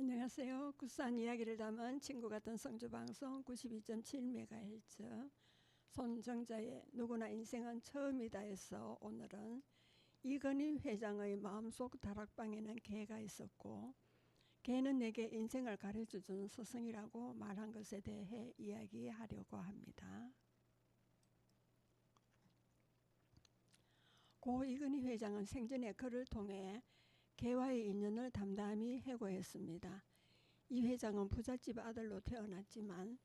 안녕하세요. 구수한 이야기를 담은 친구 같은 성주방송 92.7MHz 손정자의 누구나 인생은 처음이다에서 오늘은 이건희 회장의 마음속 다락방에는 개가 있었고 개는 내게 인생을 가르쳐준 스승이라고 말한 것에 대해 이야기하려고 합니다. 고 이건희 회장은 생전에 글을 통해 개와의 인연을 담담히 해고했습니다. 이 회장은 부잣집 아들로 태어났지만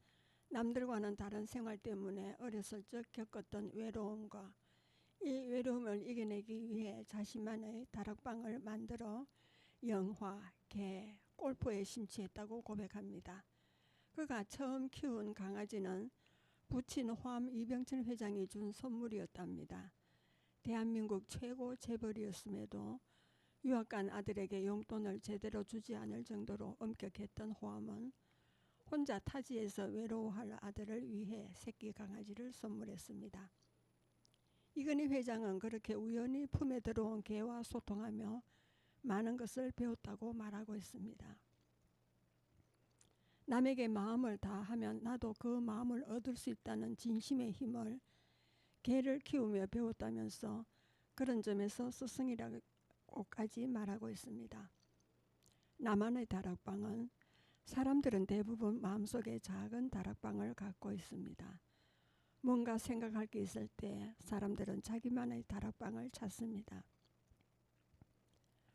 남들과는 다른 생활 때문에 어렸을 적 겪었던 외로움과 이 외로움을 이겨내기 위해 자신만의 다락방을 만들어 영화, 개, 골프에 심취했다고 고백합니다. 그가 처음 키운 강아지는 부친 화암 이병철 회장이 준 선물이었답니다. 대한민국 최고 재벌이었음에도 유학 간 아들에게 용돈을 제대로 주지 않을 정도로 엄격했던 호암은 혼자 타지에서 외로워할 아들을 위해 새끼 강아지를 선물했습니다. 이건희 회장은 그렇게 우연히 품에 들어온 개와 소통하며 많은 것을 배웠다고 말하고 있습니다. 남에게 마음을 다하면 나도 그 마음을 얻을 수 있다는 진심의 힘을 개를 키우며 배웠다면서 그런 점에서 스승이라고까지 말하고 있습니다. 나만의 다락방은 사람들은 대부분 마음속에 작은 다락방을 갖고 있습니다. 뭔가 생각할 게 있을 때 사람들은 자기만의 다락방을 찾습니다.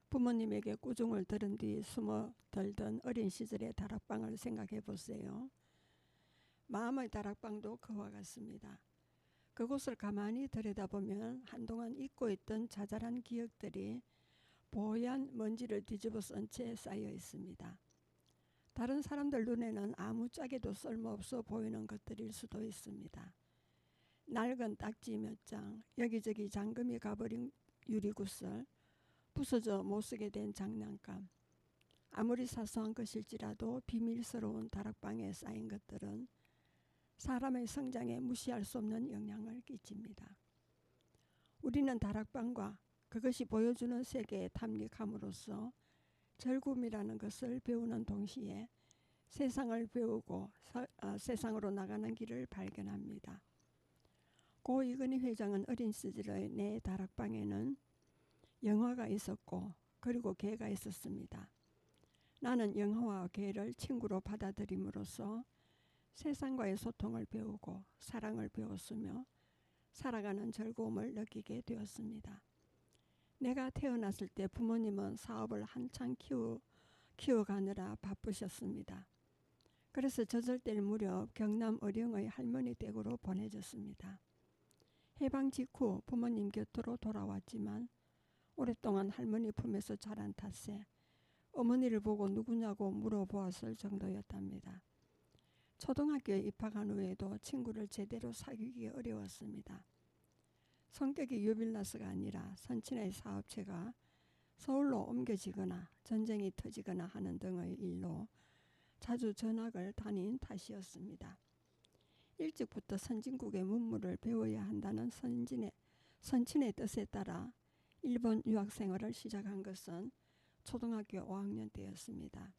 부모님에게 꾸중을 들은 뒤 숨어 들던 어린 시절의 다락방을 생각해 보세요. 마음의 다락방도 그와 같습니다. 그곳을 가만히 들여다보면 한동안 잊고 있던 자잘한 기억들이 뽀얀 먼지를 뒤집어 쓴 채 쌓여 있습니다. 다른 사람들 눈에는 아무짝에도 쓸모없어 보이는 것들일 수도 있습니다. 낡은 딱지 몇 장, 여기저기 잠금이 가버린 유리구슬, 부서져 못쓰게 된 장난감. 아무리 사소한 것일지라도 비밀스러운 다락방에 쌓인 것들은 사람의 성장에 무시할 수 없는 영향을 끼칩니다. 우리는 다락방과 그것이 보여주는 세계에 탐닉함으로써 즐거움이라는 것을 배우는 동시에 세상을 배우고 세상으로 나가는 길을 발견합니다. 고 이건희 회장은 어린 시절의 내 다락방에는 영화가 있었고 그리고 개가 있었습니다. 나는 영화와 개를 친구로 받아들임으로써 세상과의 소통을 배우고 사랑을 배웠으며 살아가는 즐거움을 느끼게 되었습니다. 내가 태어났을 때 부모님은 사업을 한창 키워가느라 바쁘셨습니다. 그래서 젖을 뗄 무렵 경남 어령의 할머니 댁으로 보내졌습니다. 해방 직후 부모님 곁으로 돌아왔지만 오랫동안 할머니 품에서 자란 탓에 어머니를 보고 누구냐고 물어보았을 정도였답니다. 초등학교에 입학한 후에도 친구를 제대로 사귀기 어려웠습니다. 성격이 유빌라스가 아니라 선친의 사업체가 서울로 옮겨지거나 전쟁이 터지거나 하는 등의 일로 자주 전학을 다닌 탓이었습니다. 일찍부터 선진국의 문물을 배워야 한다는 선친의 뜻에 따라 일본 유학생활을 시작한 것은 초등학교 5학년 때였습니다.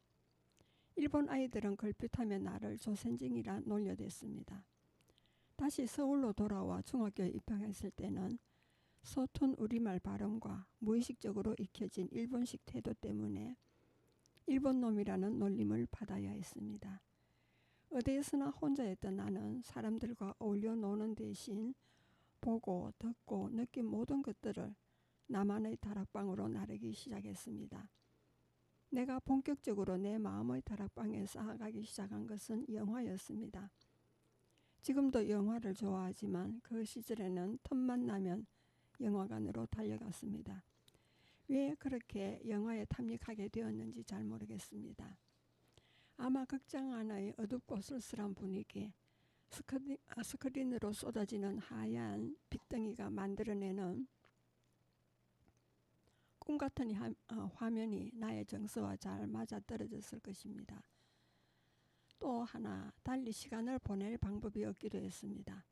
일본 아이들은 걸핏하면 나를 조센징이라 놀려댔습니다. 다시 서울로 돌아와 중학교에 입학했을 때는 서툰 우리말 발음과 무의식적으로 익혀진 일본식 태도 때문에 일본놈이라는 놀림을 받아야 했습니다. 어디에서나 혼자였던 나는 사람들과 어울려 노는 대신 보고 듣고 느낀 모든 것들을 나만의 다락방으로 나르기 시작했습니다. 내가 본격적으로 내 마음의 다락방에 쌓아가기 시작한 것은 영화였습니다. 지금도 영화를 좋아하지만 그 시절에는 틈만 나면 영화관으로 달려갔습니다. 왜 그렇게 영화에 탐닉하게 되었는지 잘 모르겠습니다. 아마 극장 안의 어둡고 쓸쓸한 분위기, 스크린으로 쏟아지는 하얀 빛덩이가 만들어내는 꿈같은 화면이 나의 정서와 잘 맞아떨어졌을 것입니다. 또 하나 달리 시간을 보낼 방법이 없기도 했습니다.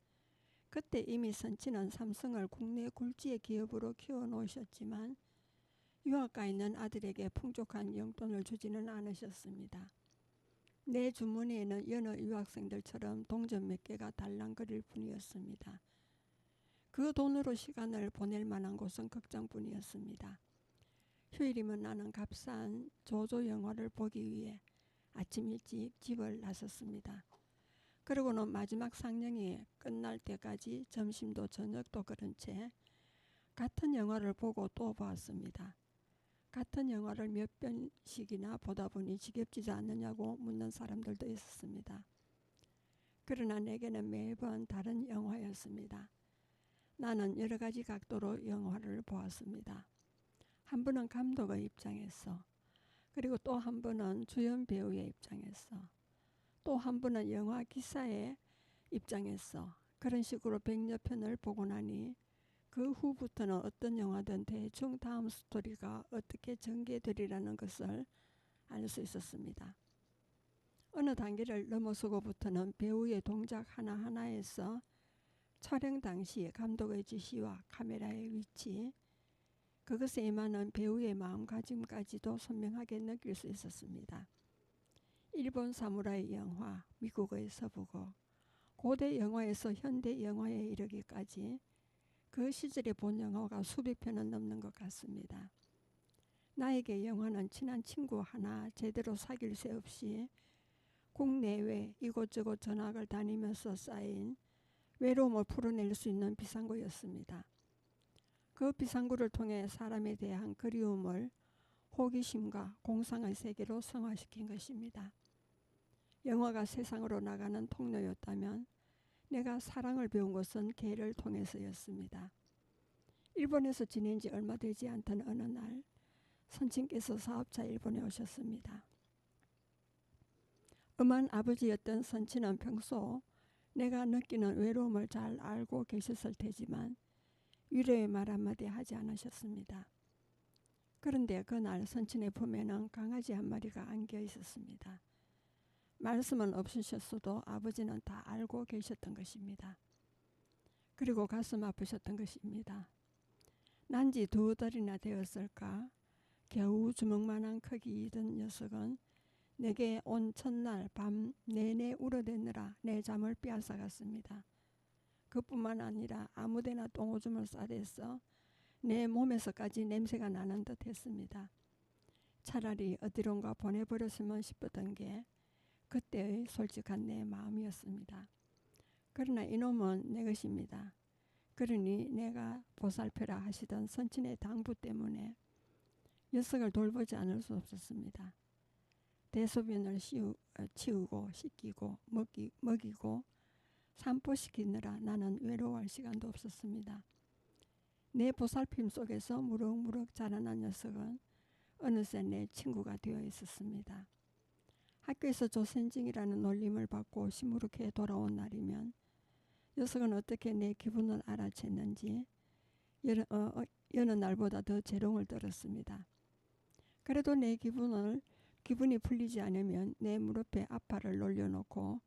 그때 이미 선친은 삼성을 국내 굴지의 기업으로 키워놓으셨지만 유학가 있는 아들에게 풍족한 용돈을 주지는 않으셨습니다. 내 주머니에는 여느 유학생들처럼 동전 몇 개가 달랑거릴 뿐이었습니다. 그 돈으로 시간을 보낼 만한 곳은 극장뿐이었습니다. 휴일이면 나는 값싼 조조 영화를 보기 위해 아침 일찍 집을 나섰습니다. 그러고는 마지막 상영이 끝날 때까지 점심도 저녁도 그런 채 같은 영화를 보고 또 보았습니다. 같은 영화를 몇 번씩이나 보다 보니 지겹지도 않느냐고 묻는 사람들도 있었습니다. 그러나 내게는 매번 다른 영화였습니다. 나는 여러 가지 각도로 영화를 보았습니다. 한 번은 감독의 입장에서, 그리고 또 한 번은 주연 배우의 입장에서, 또 한 번은 영화 기사의 입장에서, 그런 식으로 100여 편을 보고 나니 그 후부터는 어떤 영화든 대충 다음 스토리가 어떻게 전개되리라는 것을 알 수 있었습니다. 어느 단계를 넘어서고부터는 배우의 동작 하나하나에서 촬영 당시 감독의 지시와 카메라의 위치, 그것에 임하는 배우의 마음가짐까지도 선명하게 느낄 수 있었습니다. 일본 사무라이 영화, 미국의 서부곡, 고대 영화에서 현대 영화에 이르기까지 그 시절에 본 영화가 수백 편은 넘는 것 같습니다. 나에게 영화는 친한 친구 하나 제대로 사귈 새 없이 국내외 이곳저곳 전학을 다니면서 쌓인 외로움을 풀어낼 수 있는 비상구였습니다. 그 비상구를 통해 사람에 대한 그리움을 호기심과 공상의 세계로 승화시킨 것입니다. 영화가 세상으로 나가는 통로였다면 내가 사랑을 배운 것은 걔를 통해서였습니다. 일본에서 지낸 지 얼마 되지 않던 어느 날 선친께서 사업차 일본에 오셨습니다. 엄한 아버지였던 선친은 평소 내가 느끼는 외로움을 잘 알고 계셨을 테지만 위로의 말 한마디 하지 않으셨습니다. 그런데 그날 선친의 품에는 강아지 한 마리가 안겨 있었습니다. 말씀은 없으셨어도 아버지는 다 알고 계셨던 것입니다. 그리고 가슴 아프셨던 것입니다. 난지 2달이나 되었을까 겨우 주먹만한 크기이던 녀석은 내게 온 첫날 밤 내내 울어대느라 내 잠을 빼앗아갔습니다. 그뿐만 아니라 아무데나 똥오줌을 싸대서 내 몸에서까지 냄새가 나는 듯 했습니다. 차라리 어디론가 보내버렸으면 싶었던 게 그때의 솔직한 내 마음이었습니다. 그러나 이놈은 내 것입니다. 그러니 내가 보살펴라 하시던 선친의 당부 때문에 녀석을 돌보지 않을 수 없었습니다. 대소변을 치우고 씻기고 먹이고 산보시키느라 나는 외로워할 시간도 없었습니다. 내 보살핌 속에서 무럭무럭 자라난 녀석은 어느새 내 친구가 되어 있었습니다. 학교에서 조센징이라는 놀림을 받고 시무룩해 돌아온 날이면 녀석은 어떻게 내 기분을 알아챘는지 여느 날보다 더 재롱을 떨었습니다. 그래도 내 기분이 풀리지 않으면 내 무릎에 앞팔을 놀려놓고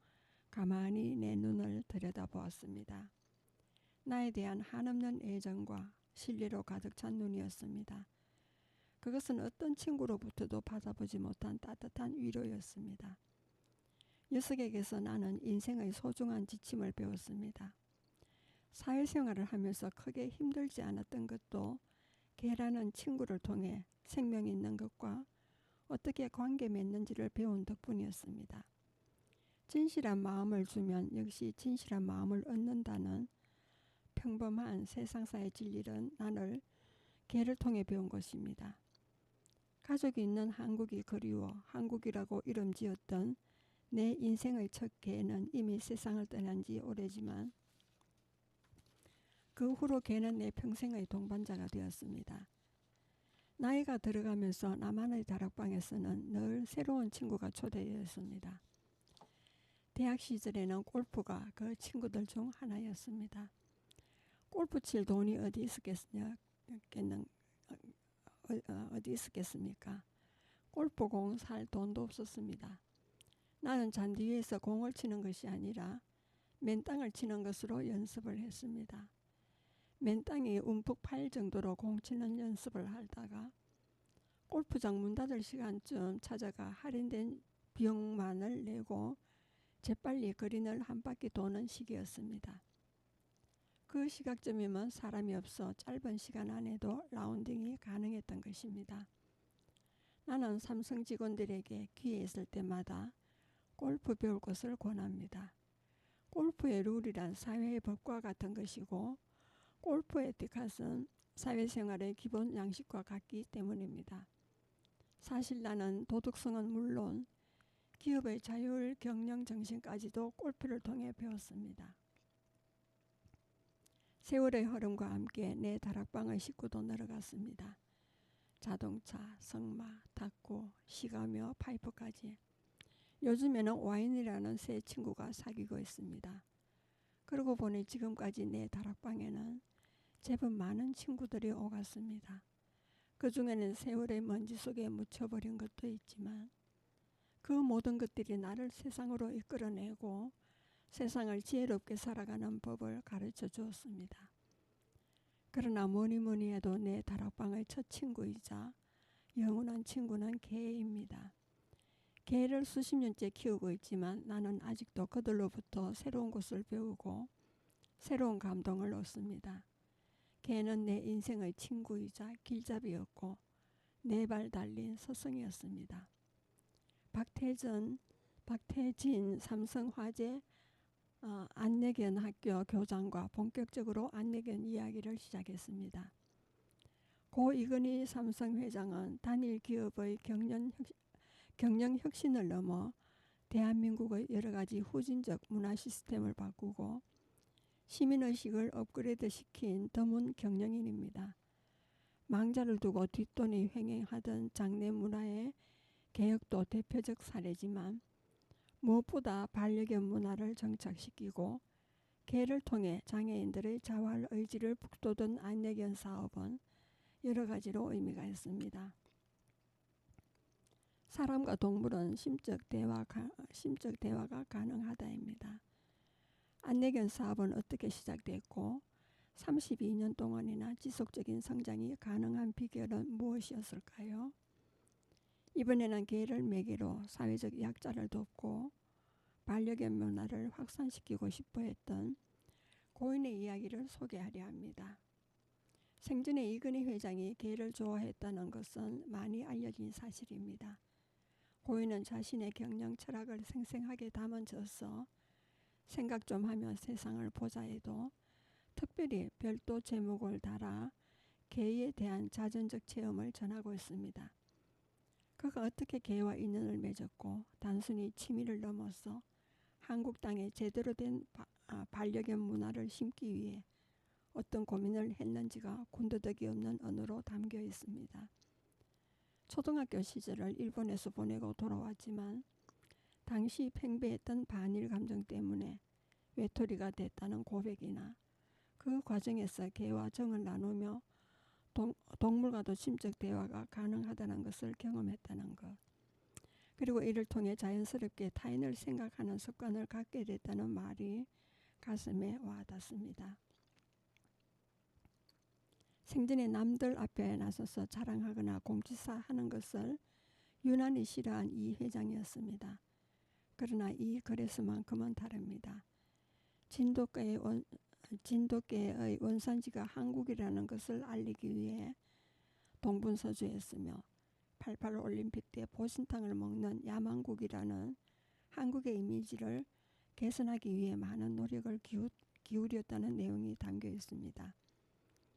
가만히 내 눈을 들여다보았습니다. 나에 대한 한없는 애정과 신뢰로 가득 찬 눈이었습니다. 그것은 어떤 친구로부터도 받아보지 못한 따뜻한 위로였습니다. 녀석에게서 나는 인생의 소중한 지침을 배웠습니다. 사회생활을 하면서 크게 힘들지 않았던 것도 걔라는 친구를 통해 생명 있는 것과 어떻게 관계 맺는지를 배운 덕분이었습니다. 진실한 마음을 주면 역시 진실한 마음을 얻는다는 평범한 세상사의 진리는 나를 걔를 통해 배운 것입니다. 가족이 있는 한국이 그리워 한국이라고 이름 지었던 내 인생의 첫 걔는 이미 세상을 떠난 지 오래지만 그 후로 걔는 내 평생의 동반자가 되었습니다. 나이가 들어가면서 나만의 다락방에서는 늘 새로운 친구가 초대되었습니다. 대학 시절에는 골프가 그 친구들 중 하나였습니다. 골프 칠 돈이 어디 있었겠습니까? 골프공 살 돈도 없었습니다. 나는 잔디 위에서 공을 치는 것이 아니라 맨땅을 치는 것으로 연습을 했습니다. 맨땅이 움푹 파일 정도로 공 치는 연습을 하다가 골프장 문 닫을 시간쯤 찾아가 할인된 비용만을 내고 재빨리 그린을 한 바퀴 도는 시기였습니다. 그 시각쯤이면 사람이 없어 짧은 시간 안에도 라운딩이 가능했던 것입니다. 나는 삼성 직원들에게 기회 있을 때마다 골프 배울 것을 권합니다. 골프의 룰이란 사회의 법과 같은 것이고 골프 에티켓은 사회생활의 기본 양식과 같기 때문입니다. 사실 나는 도덕성은 물론 기업의 자율 경영 정신까지도 골프를 통해 배웠습니다. 세월의 흐름과 함께 내 다락방의 식구도 늘어갔습니다. 자동차, 승마, 탁구, 시가며 파이프까지. 요즘에는 와인이라는 새 친구가 사귀고 있습니다. 그러고 보니 지금까지 내 다락방에는 제법 많은 친구들이 오갔습니다. 그 중에는 세월의 먼지 속에 묻혀버린 것도 있지만 그 모든 것들이 나를 세상으로 이끌어내고 세상을 지혜롭게 살아가는 법을 가르쳐 주었습니다. 그러나 뭐니 해도 내 다락방의 첫 친구이자 영원한 친구는 개입니다. 개를 수십 년째 키우고 있지만 나는 아직도 그들로부터 새로운 것을 배우고 새로운 감동을 얻습니다. 개는 내 인생의 친구이자 길잡이였고 네 발 달린 스승이었습니다. 박태진 삼성화재 안내견 학교 교장과 본격적으로 안내견 이야기를 시작했습니다. 고 이건희 삼성회장은 단일 기업의 경영 혁신을 넘어 대한민국의 여러 가지 후진적 문화 시스템을 바꾸고 시민의식을 업그레이드시킨 드문 경영인입니다. 망자를 두고 뒷돈이 횡행하던 장내 문화의 개혁도 대표적 사례지만 무엇보다 반려견 문화를 정착시키고 개를 통해 장애인들의 자활 의지를 북돋은 안내견 사업은 여러 가지로 의미가 있습니다. 사람과 동물은 심적 대화가 가능하다입니다. 안내견 사업은 어떻게 시작됐고 32년 동안이나 지속적인 성장이 가능한 비결은 무엇이었을까요? 이번에는 개를 매개로 사회적 약자를 돕고 반려견 문화를 확산시키고 싶어 했던 고인의 이야기를 소개하려 합니다. 생전에 이건희 회장이 개를 좋아했다는 것은 많이 알려진 사실입니다. 고인은 자신의 경영 철학을 생생하게 담아져서 생각 좀 하며 세상을 보자 해도 특별히 별도 제목을 달아 개에 대한 자전적 체험을 전하고 있습니다. 그가 어떻게 개와 인연을 맺었고 단순히 취미를 넘어서 한국 땅에 제대로 된 반려견 문화를 심기 위해 어떤 고민을 했는지가 군더더기 없는 언어로 담겨 있습니다. 초등학교 시절을 일본에서 보내고 돌아왔지만 당시 팽배했던 반일 감정 때문에 외톨이가 됐다는 고백이나 그 과정에서 개와 정을 나누며 동물과도 심적 대화가 가능하다는 것을 경험했다는 것, 그리고 이를 통해 자연스럽게 타인을 생각하는 습관을 갖게 됐다는 말이 가슴에 와닿습니다. 생전에 남들 앞에 나서서 자랑하거나 공지사하는 것을 유난히 싫어한 이 회장이었습니다. 그러나 이 그레스만큼은 다릅니다. 진돗개의 원산지가 한국이라는 것을 알리기 위해 동분서주했으며 88 올림픽 때 보신탕을 먹는 야만국이라는 한국의 이미지를 개선하기 위해 많은 노력을 기울였다는 내용이 담겨 있습니다.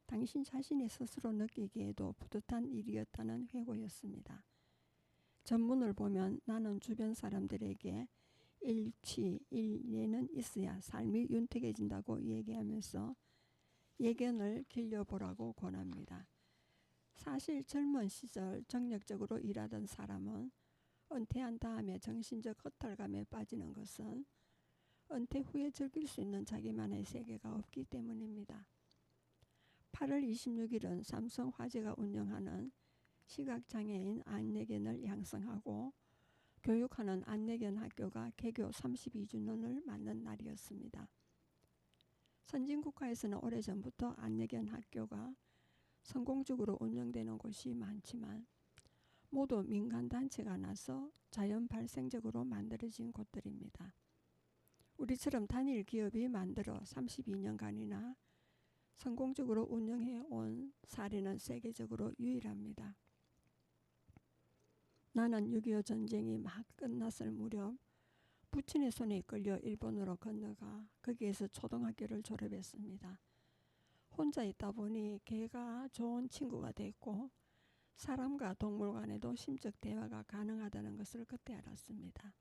당신 자신이 스스로 느끼기에도 뿌듯한 일이었다는 회고였습니다. 전문을 보면 나는 주변 사람들에게 일취, 일예는 있어야 삶이 윤택해진다고 얘기하면서 예견을 길려보라고 권합니다. 사실 젊은 시절 정력적으로 일하던 사람은 은퇴한 다음에 정신적 허탈감에 빠지는 것은 은퇴 후에 즐길 수 있는 자기만의 세계가 없기 때문입니다. 8월 26일은 삼성화재가 운영하는 시각장애인 안내견을 양성하고 교육하는 안내견 학교가 개교 32주년을 맞는 날이었습니다. 선진국가에서는 오래전부터 안내견 학교가 성공적으로 운영되는 곳이 많지만 모두 민간단체가 나서 자연 발생적으로 만들어진 곳들입니다. 우리처럼 단일 기업이 만들어 32년간이나 성공적으로 운영해 온 사례는 세계적으로 유일합니다. 나는 6.25 전쟁이 막 끝났을 무렵 부친의 손에 이끌려 일본으로 건너가 거기에서 초등학교를 졸업했습니다. 혼자 있다 보니 걔가 좋은 친구가 됐고 사람과 동물 간에도 심적 대화가 가능하다는 것을 그때 알았습니다.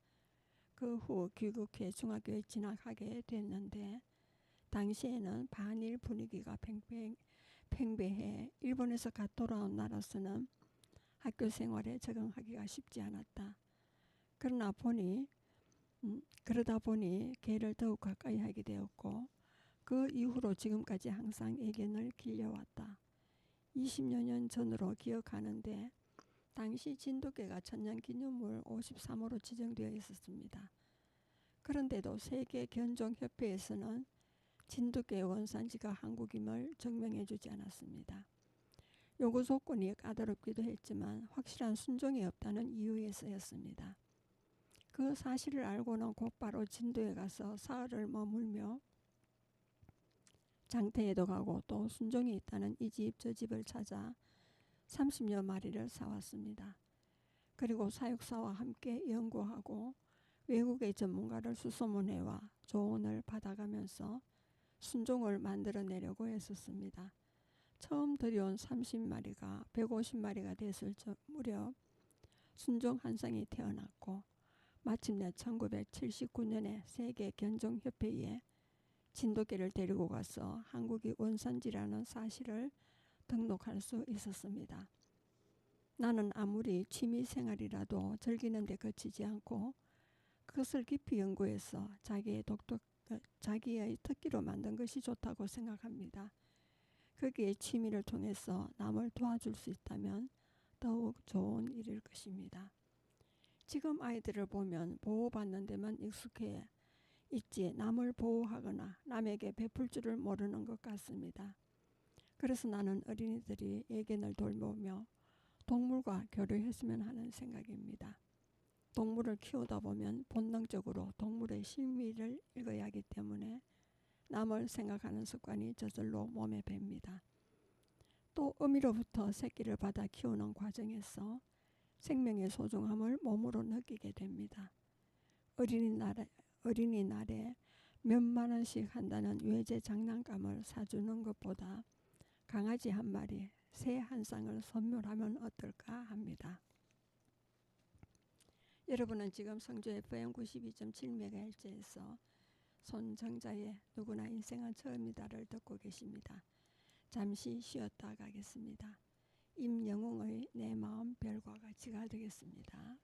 그 후 귀국해 중학교에 진학하게 됐는데 당시에는 반일 분위기가 팽배해 일본에서 갓 돌아온 나로서는 학교 생활에 적응하기가 쉽지 않았다. 그러다 보니 걔를 더욱 가까이 하게 되었고 그 이후로 지금까지 항상 애견을 길려왔다. 20여 년 전으로 기억하는데 당시 진돗개가 천년기념물 53호로 지정되어 있었습니다. 그런데도 세계견종협회에서는 진돗개의 원산지가 한국임을 증명해주지 않았습니다. 요구 조건이 까다롭기도 했지만 확실한 순종이 없다는 이유에서였습니다. 그 사실을 알고는 곧바로 진도에 가서 사흘을 머물며 장터에도 가고 또 순종이 있다는 이 집 저 집을 찾아 30여 마리를 사왔습니다. 그리고 사육사와 함께 연구하고 외국의 전문가를 수소문해와 조언을 받아가면서 순종을 만들어내려고 했었습니다. 처음 들여온 30마리가 150마리가 됐을 무렵 순종 한 쌍이 태어났고 마침내 1979년에 세계견종협회에 진돗개를 데리고 가서 한국이 원산지라는 사실을 등록할 수 있었습니다. 나는 아무리 취미생활이라도 즐기는 데 그치지 않고 그것을 깊이 연구해서 자기의 특기로 만든 것이 좋다고 생각합니다. 거기에 취미를 통해서 남을 도와줄 수 있다면 더욱 좋은 일일 것입니다. 지금 아이들을 보면 보호받는 데만 익숙해 있지 남을 보호하거나 남에게 베풀 줄을 모르는 것 같습니다. 그래서 나는 어린이들이 애견을 돌보며 동물과 교류했으면 하는 생각입니다. 동물을 키우다 보면 본능적으로 동물의 심리를 읽어야 하기 때문에 남을 생각하는 습관이 저절로 몸에 뱄니다. 또 어미로부터 새끼를 받아 키우는 과정에서 생명의 소중함을 몸으로 느끼게 됩니다. 어린이날에 몇만 원씩 한다는 외제 장난감을 사주는 것보다 강아지 한 마리, 새 한 쌍을 선물하면 어떨까 합니다. 여러분은 지금 성주 FM 92.7MHz에서 손정자의 누구나 인생은 처음이다를 듣고 계십니다. 잠시 쉬었다 가겠습니다. 임영웅의 내 마음 별과 같이가 되겠습니다.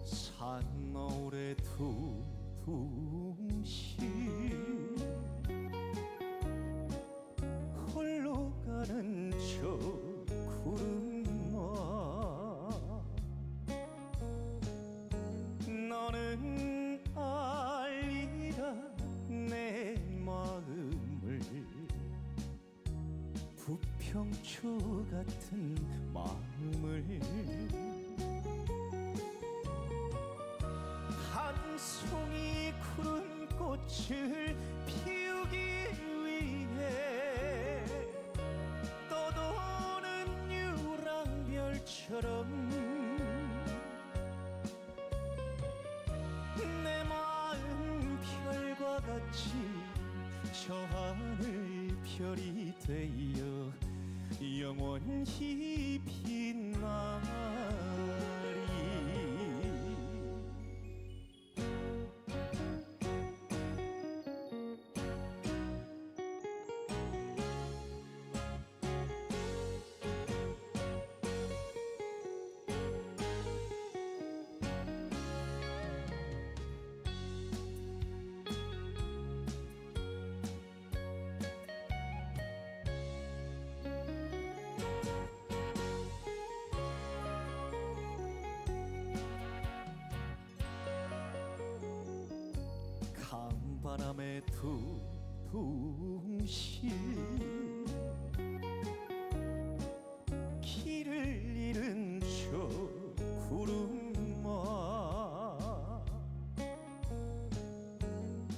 산노래 두둥실 홀로 가는 저 구름아 너는 알리라 내 마음을 부평초 같은 마음을 한 송이 푸른 꽃을 피우기 위해 떠도는 유랑별처럼 내 마음 별과 같이 저 하늘 별이 되어 영원히 빛나리. 바람에 두둥실 길을 잃은 저 구름아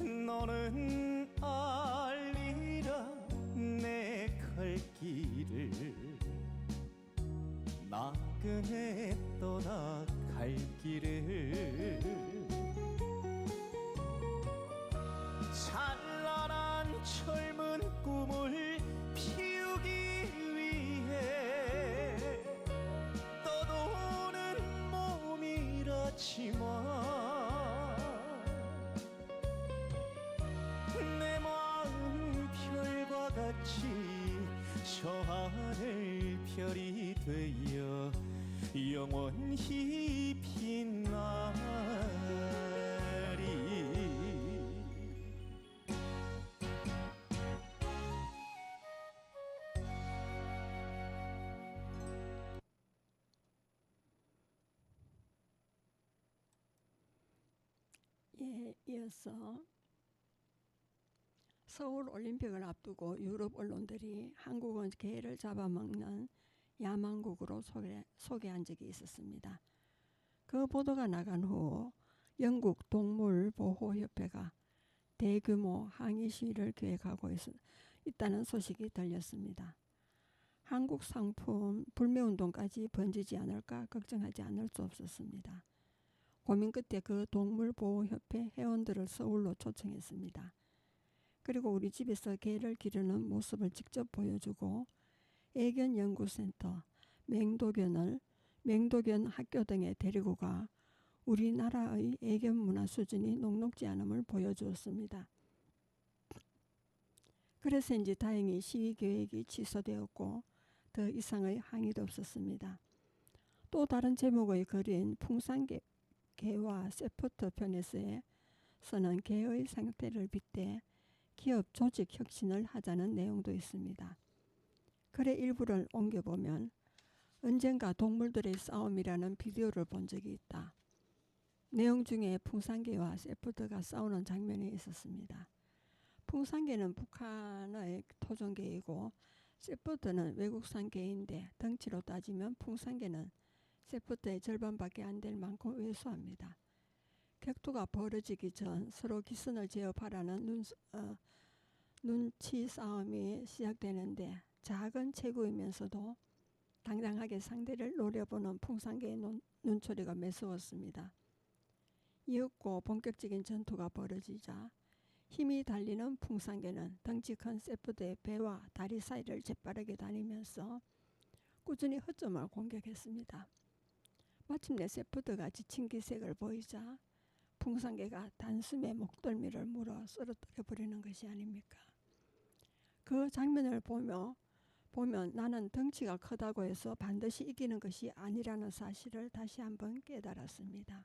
너는 알리라 내 갈 길을 나그네 떠나갈 길을 찬란한 젊은 꿈을 피우기 위해 떠도는 몸이라지만 내 마음 별과 같이 저 하늘 별이 되어 영원히 빛나리. 예, 이어서 서울 올림픽을 앞두고 유럽 언론들이 한국은 개를 잡아먹는 야만국으로 소개한 적이 있었습니다. 그 보도가 나간 후 영국 동물보호협회가 대규모 항의 시위를 계획하고 있다는 소식이 들렸습니다. 한국 상품 불매운동까지 번지지 않을까 걱정하지 않을 수 없었습니다. 고민 끝에 그 동물보호협회 회원들을 서울로 초청했습니다. 그리고 우리 집에서 개를 기르는 모습을 직접 보여주고 애견연구센터, 맹도견 학교 등에 데리고 가 우리나라의 애견 문화 수준이 녹록지 않음을 보여주었습니다. 그래서인지 다행히 시위 계획이 취소되었고 더 이상의 항의도 없었습니다. 또 다른 제목의 글인 풍산개와 세포트 편에서는 개의 상태를 빗대 기업 조직 혁신을 하자는 내용도 있습니다. 글의 일부를 옮겨보면 언젠가 동물들의 싸움이라는 비디오를 본 적이 있다. 내용 중에 풍산개와 세포트가 싸우는 장면이 있었습니다. 풍산개는 북한의 토종개이고 세포트는 외국산 개인데 덩치로 따지면 풍산개는 세포트의 절반밖에 안 될 만큼 왜소합니다. 격투가 벌어지기 전 서로 기선을 제압하라는 눈치 싸움이 시작되는데 작은 체구이면서도 당당하게 상대를 노려보는 풍산개의 눈초리가 매서웠습니다. 이윽고 본격적인 전투가 벌어지자 힘이 달리는 풍산개는 덩치 큰 세포트의 배와 다리 사이를 재빠르게 다니면서 꾸준히 허점을 공격했습니다. 마침내 세포트가 지친 기색을 보이자 풍산개가 단숨에 목덜미를 물어 쓰러뜨려 버리는 것이 아닙니까? 그 장면을 보면 나는 덩치가 크다고 해서 반드시 이기는 것이 아니라는 사실을 다시 한번 깨달았습니다.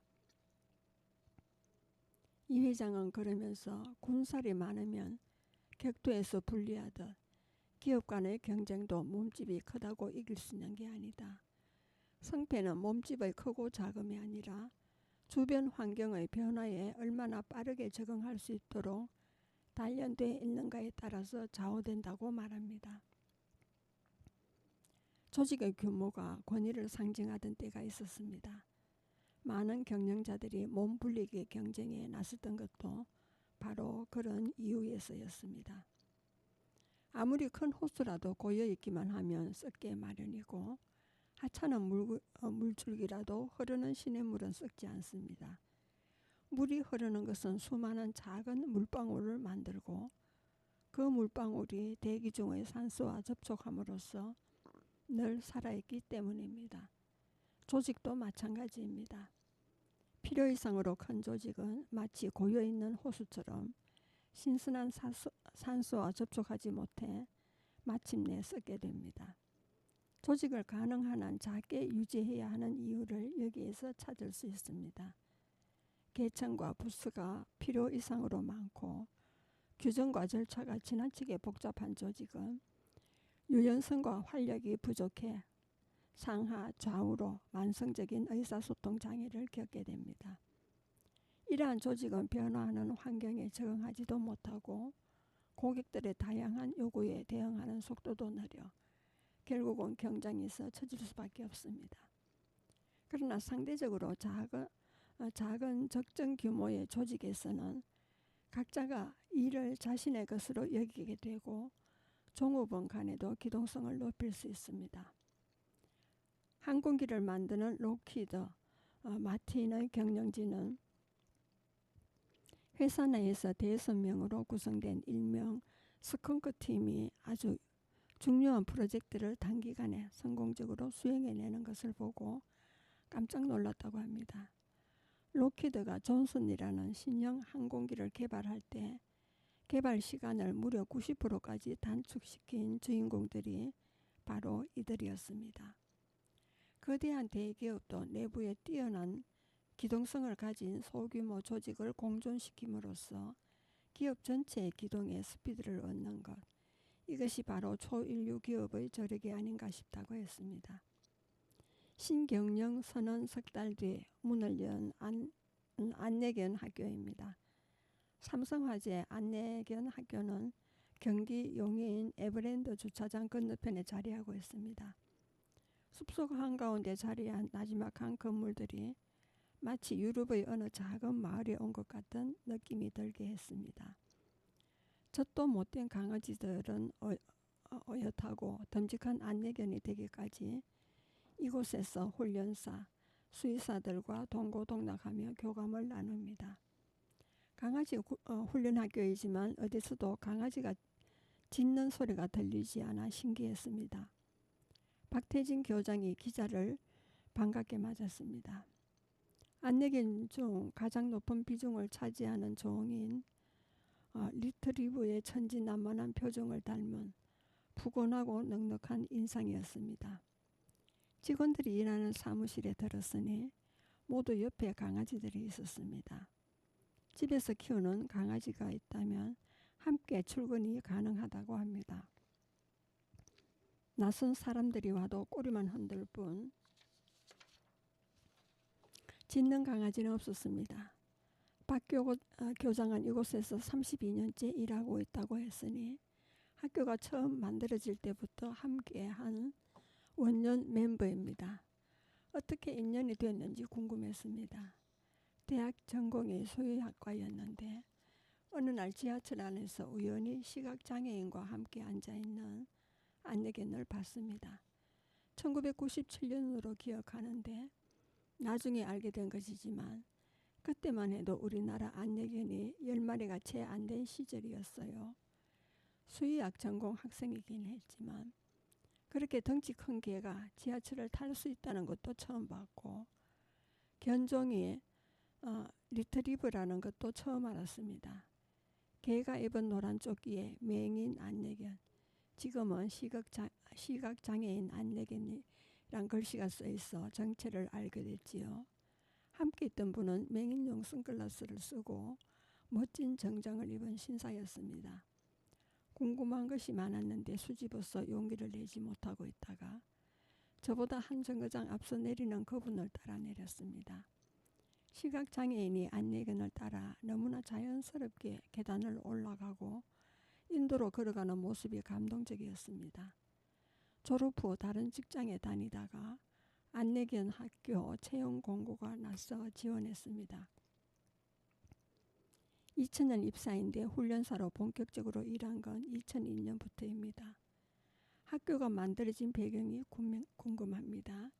이 회장은 그러면서 군살이 많으면 격투에서 불리하듯 기업 간의 경쟁도 몸집이 크다고 이길 수 있는 게 아니다. 승패는 몸집의 크고 작음이 아니라 주변 환경의 변화에 얼마나 빠르게 적응할 수 있도록 단련되어 있는가에 따라서 좌우된다고 말합니다. 조직의 규모가 권위를 상징하던 때가 있었습니다. 많은 경영자들이 몸불리기 경쟁에 나섰던 것도 바로 그런 이유에서였습니다. 아무리 큰 호수라도 고여있기만 하면 썩게 마련이고 하찮은 물줄기라도 흐르는 시냇물은 썩지 않습니다. 물이 흐르는 것은 수많은 작은 물방울을 만들고 그 물방울이 대기 중의 산소와 접촉함으로써 늘 살아있기 때문입니다. 조직도 마찬가지입니다. 필요 이상으로 큰 조직은 마치 고여있는 호수처럼 신선한 산소와 접촉하지 못해 마침내 썩게 됩니다. 조직을 가능한 한 작게 유지해야 하는 이유를 여기에서 찾을 수 있습니다. 계층과 부스가 필요 이상으로 많고 규정과 절차가 지나치게 복잡한 조직은 유연성과 활력이 부족해 상하 좌우로 만성적인 의사소통 장애를 겪게 됩니다. 이러한 조직은 변화하는 환경에 적응하지도 못하고 고객들의 다양한 요구에 대응하는 속도도 느려 결국은 경쟁에서 처질 수밖에 없습니다. 그러나 상대적으로 작은 적정 규모의 조직에서는 각자가 일을 자신의 것으로 여기게 되고 종업원 간에도 기동성을 높일 수 있습니다. 항공기를 만드는 록히드 마틴의 경영진은 회사 내에서 5명으로 구성된 일명 스컹크 팀이 아주 중요한 프로젝트를 단기간에 성공적으로 수행해내는 것을 보고 깜짝 놀랐다고 합니다. 록히드가 존슨이라는 신형 항공기를 개발할 때 개발 시간을 무려 90%까지 단축시킨 주인공들이 바로 이들이었습니다. 거대한 대기업도 내부에 뛰어난 기동성을 가진 소규모 조직을 공존시킴으로써 기업 전체의 기동에 스피드를 얻는 것, 이것이 바로 초인류 기업의 저력이 아닌가 싶다고 했습니다. 신경영 선언 석 달 뒤 문을 연 안내견 학교입니다. 삼성화재 안내견 학교는 경기 용인 에버랜드 주차장 건너편에 자리하고 있습니다. 숲속 한가운데 자리한 나지막한 건물들이 마치 유럽의 어느 작은 마을에 온 것 같은 느낌이 들게 했습니다. 젖도 못된 강아지들은 어엿하고 듬직한 안내견이 되기까지 이곳에서 훈련사, 수의사들과 동고동락하며 교감을 나눕니다. 강아지 훈련학교이지만 어디서도 강아지가 짖는 소리가 들리지 않아 신기했습니다. 박태진 교장이 기자를 반갑게 맞았습니다. 안내견 중 가장 높은 비중을 차지하는 종인 리트리브의 천진난만한 표정을 닮은 푸근하고 넉넉한 인상이었습니다. 직원들이 일하는 사무실에 들었으니 모두 옆에 강아지들이 있었습니다. 집에서 키우는 강아지가 있다면 함께 출근이 가능하다고 합니다. 낯선 사람들이 와도 꼬리만 흔들 뿐 짖는 강아지는 없었습니다. 박 교장은 이곳에서 32년째 일하고 있다고 했으니 학교가 처음 만들어질 때부터 함께한 원년 멤버입니다. 어떻게 인연이 됐는지 궁금했습니다. 대학 전공이 소유학과였는데 어느 날 지하철 안에서 우연히 시각장애인과 함께 앉아있는 안내견을 봤습니다. 1997년으로 기억하는데 나중에 알게 된 것이지만 그때만 해도 우리나라 안내견이 10마리가 채 안 된 시절이었어요. 수의학 전공 학생이긴 했지만 그렇게 덩치 큰 개가 지하철을 탈 수 있다는 것도 처음 봤고 견종이 리트리브라는 것도 처음 알았습니다. 개가 입은 노란 조끼에 맹인 안내견, 지금은 시각장애인 안내견이란 글씨가 써있어 정체를 알게 됐지요. 함께 있던 분은 맹인용 선글라스를 쓰고 멋진 정장을 입은 신사였습니다. 궁금한 것이 많았는데 수집어서 용기를 내지 못하고 있다가 저보다 한 정거장 앞서 내리는 그분을 따라 내렸습니다. 시각장애인이 안내견을 따라 너무나 자연스럽게 계단을 올라가고 인도로 걸어가는 모습이 감동적이었습니다. 졸업 후 다른 직장에 다니다가 안내견 학교 채용 공고가 나서 지원했습니다. 2000년 입사인데 훈련사로 본격적으로 일한 건 2002년부터입니다. 학교가 만들어진 배경이 궁금합니다.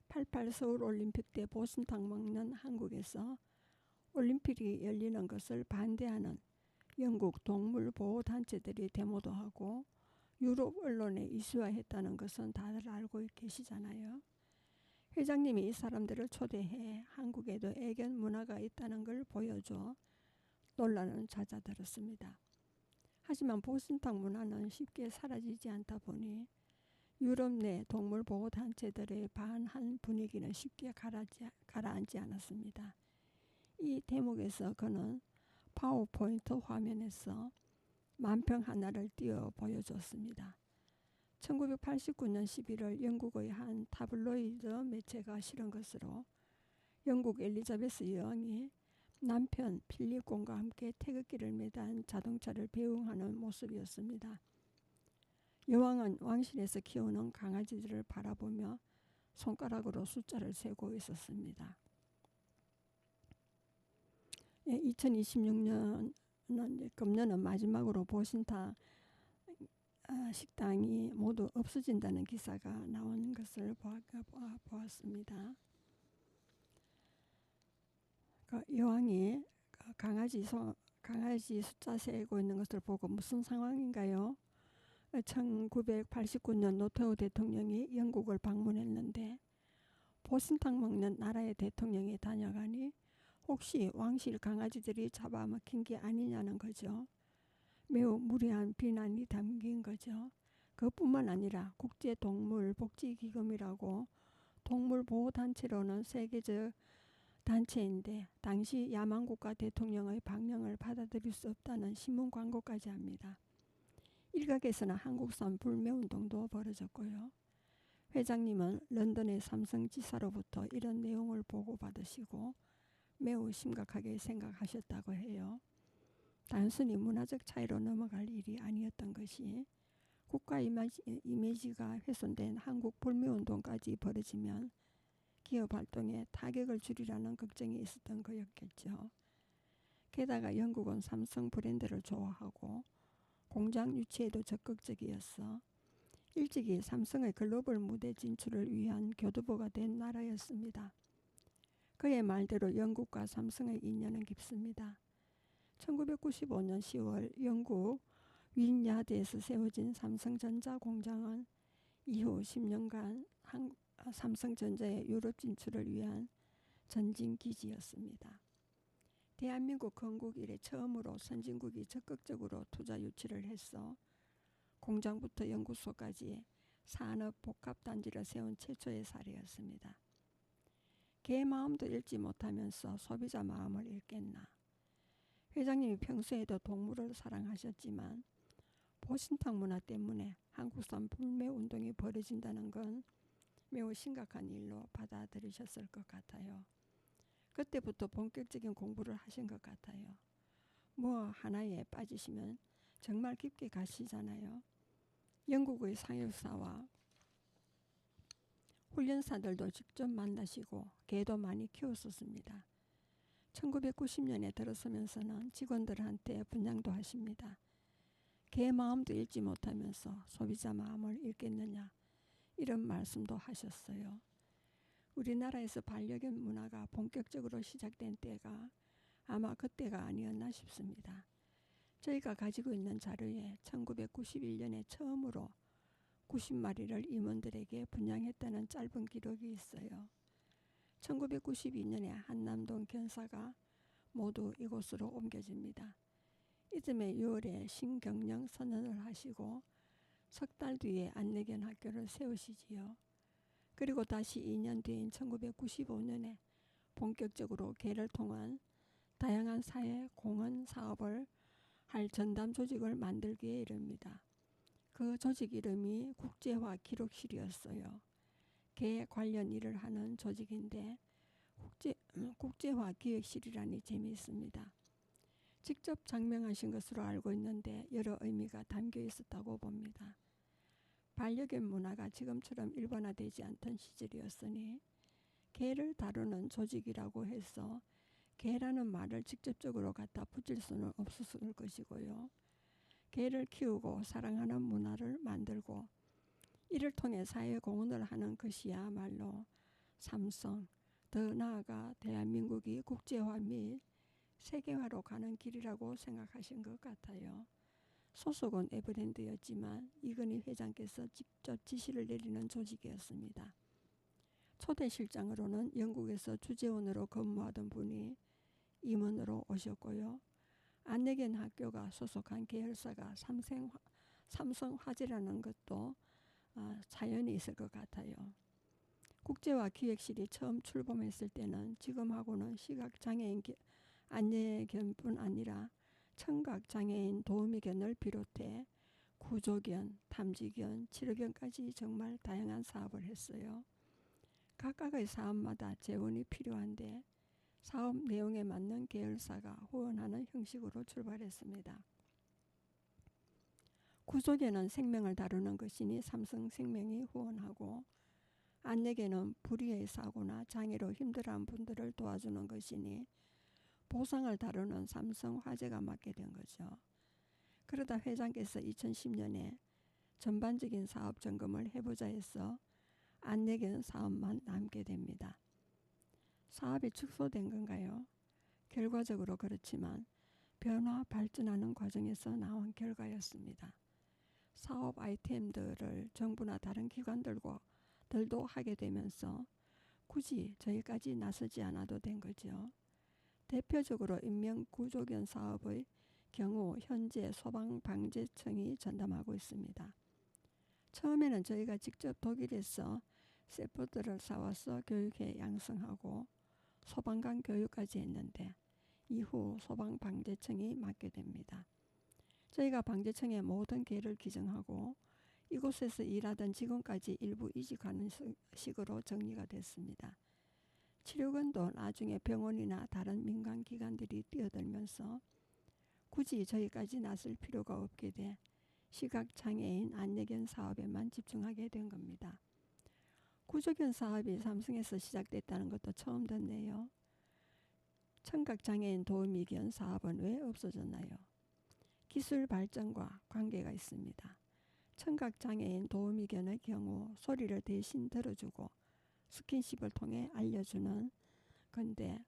88 서울올림픽 때 보신탕 먹는 한국에서 올림픽이 열리는 것을 반대하는 영국 동물보호단체들이 데모도 하고 유럽 언론에 이슈화했다는 것은 다들 알고 계시잖아요. 회장님이 이 사람들을 초대해 한국에도 애견 문화가 있다는 걸 보여줘 논란은 잦아들었습니다. 하지만 보신탕 문화는 쉽게 사라지지 않다 보니 유럽 내 동물보호단체들의 반한 분위기는 쉽게 가라앉지 않았습니다. 이 대목에서 그는 파워포인트 화면에서 만평 하나를 띄워 보여줬습니다. 1989년 11월 영국의 한 타블로이드 매체가 실은 것으로 영국 엘리자베스 여왕이 남편 필립공과 함께 태극기를 매단 자동차를 배웅하는 모습이었습니다. 여왕은 왕실에서 키우는 강아지들을 바라보며 손가락으로 숫자를 세고 있었습니다. 2026년은 금년은 마지막으로 보신탕 식당이 모두 없어진다는 기사가 나온 것을 보았습니다. 여왕이 강아지 숫자 세고 있는 것을 보고 무슨 상황인가요? 1989년 노태우 대통령이 영국을 방문했는데 보신탕 먹는 나라의 대통령이 다녀가니 혹시 왕실 강아지들이 잡아먹힌 게 아니냐는 거죠. 매우 무례한 비난이 담긴 거죠. 그뿐만 아니라 국제동물복지기금이라고 동물보호단체로는 세계적 단체인데 당시 야만국가 대통령의 방명을 받아들일 수 없다는 신문 광고까지 합니다. 일각에서는 한국산 불매운동도 벌어졌고요. 회장님은 런던의 삼성지사로부터 이런 내용을 보고받으시고 매우 심각하게 생각하셨다고 해요. 단순히 문화적 차이로 넘어갈 일이 아니었던 것이 국가 이미지가 훼손된 한국 불매운동까지 벌어지면 기업 활동에 타격을 주리라는 걱정이 있었던 거였겠죠. 게다가 영국은 삼성 브랜드를 좋아하고 공장 유치에도 적극적이었어 일찍이 삼성의 글로벌 무대 진출을 위한 교두보가 된 나라였습니다. 그의 말대로 영국과 삼성의 인연은 깊습니다. 1995년 10월 영국 윈야드에서 세워진 삼성전자 공장은 이후 10년간 삼성전자의 유럽 진출을 위한 전진기지였습니다. 대한민국 건국 이래 처음으로 선진국이 적극적으로 투자 유치를 해서 공장부터 연구소까지 산업복합단지를 세운 최초의 사례였습니다. 개 마음도 읽지 못하면서 소비자 마음을 읽겠나. 회장님이 평소에도 동물을 사랑하셨지만 보신탕 문화 때문에 한국산 불매운동이 벌어진다는 건 매우 심각한 일로 받아들이셨을 것 같아요. 그때부터 본격적인 공부를 하신 것 같아요. 뭐 하나에 빠지시면 정말 깊게 가시잖아요. 영국의 사육사와 훈련사들도 직접 만나시고 개도 많이 키웠었습니다. 1990년에 들어서면서는 직원들한테 분양도 하십니다. 개 마음도 읽지 못하면서 소비자 마음을 읽겠느냐 이런 말씀도 하셨어요. 우리나라에서 반려견 문화가 본격적으로 시작된 때가 아마 그때가 아니었나 싶습니다. 저희가 가지고 있는 자료에 1991년에 처음으로 90마리를 임원들에게 분양했다는 짧은 기록이 있어요. 1992년에 한남동 견사가 모두 이곳으로 옮겨집니다. 이듬해 6월에 신경영 선언을 하시고 석 달 뒤에 안내견 학교를 세우시지요. 그리고 다시 2년 뒤인 1995년에 본격적으로 개를 통한 다양한 사회 공헌 사업을 할 전담 조직을 만들기에 이릅니다. 그 조직 이름이 국제화 기록실이었어요. 개 관련 일을 하는 조직인데 국제화 기획실이라니 재미있습니다. 직접 장명하신 것으로 알고 있는데 여러 의미가 담겨 있었다고 봅니다. 반려견 문화가 지금처럼 일반화되지 않던 시절이었으니 개를 다루는 조직이라고 해서 개라는 말을 직접적으로 갖다 붙일 수는 없었을 것이고요. 개를 키우고 사랑하는 문화를 만들고 이를 통해 사회 공헌을 하는 것이야말로 삼성, 더 나아가 대한민국이 국제화 및 세계화로 가는 길이라고 생각하신 것 같아요. 소속은 에버랜드였지만 이건희 회장께서 직접 지시를 내리는 조직이었습니다. 초대 실장으로는 영국에서 주재원으로 근무하던 분이 임원으로 오셨고요. 안내견 학교가 소속한 계열사가 삼성화재라는 것도 자연이 있을 것 같아요. 국제화 기획실이 처음 출범했을 때는 지금하고는 시각장애인 안내견뿐 아니라 청각장애인 도우미견을 비롯해 구조견, 탐지견, 치료견까지 정말 다양한 사업을 했어요. 각각의 사업마다 재원이 필요한데 사업 내용에 맞는 계열사가 후원하는 형식으로 출발했습니다. 구조개는 생명을 다루는 것이니 삼성생명이 후원하고, 안내개는 불의의 사고나 장애로 힘들어하는 분들을 도와주는 것이니 보상을 다루는 삼성화재가 맡게 된 거죠. 그러다 회장께서 2010년에 전반적인 사업 점검을 해보자 해서 안내견 사업만 남게 됩니다. 사업이 축소된 건가요? 결과적으로 그렇지만 변화 발전하는 과정에서 나온 결과였습니다. 사업 아이템들을 정부나 다른 기관들도 하게 되면서 굳이 저희까지 나서지 않아도 된 거죠. 대표적으로 인명구조견 사업의 경우 현재 소방방재청이 전담하고 있습니다. 처음에는 저희가 직접 독일에서 셰퍼들을 사와서 교육해 양성하고 소방관 교육까지 했는데 이후 소방방재청이 맡게 됩니다. 저희가 방재청의 모든 계를 기증하고 이곳에서 일하던 직원까지 일부 이직하는 식으로 정리가 됐습니다. 치료건도 나중에 병원이나 다른 민간기관들이 뛰어들면서 굳이 저희까지 나설 필요가 없게 돼 시각장애인 안내견 사업에만 집중하게 된 겁니다. 구조견 사업이 삼성에서 시작됐다는 것도 처음 듣네요. 청각장애인 도우미견 사업은 왜 없어졌나요? 기술 발전과 관계가 있습니다. 청각장애인 도우미견의 경우 소리를 대신 들어주고 스킨십을 통해 알려주는 건데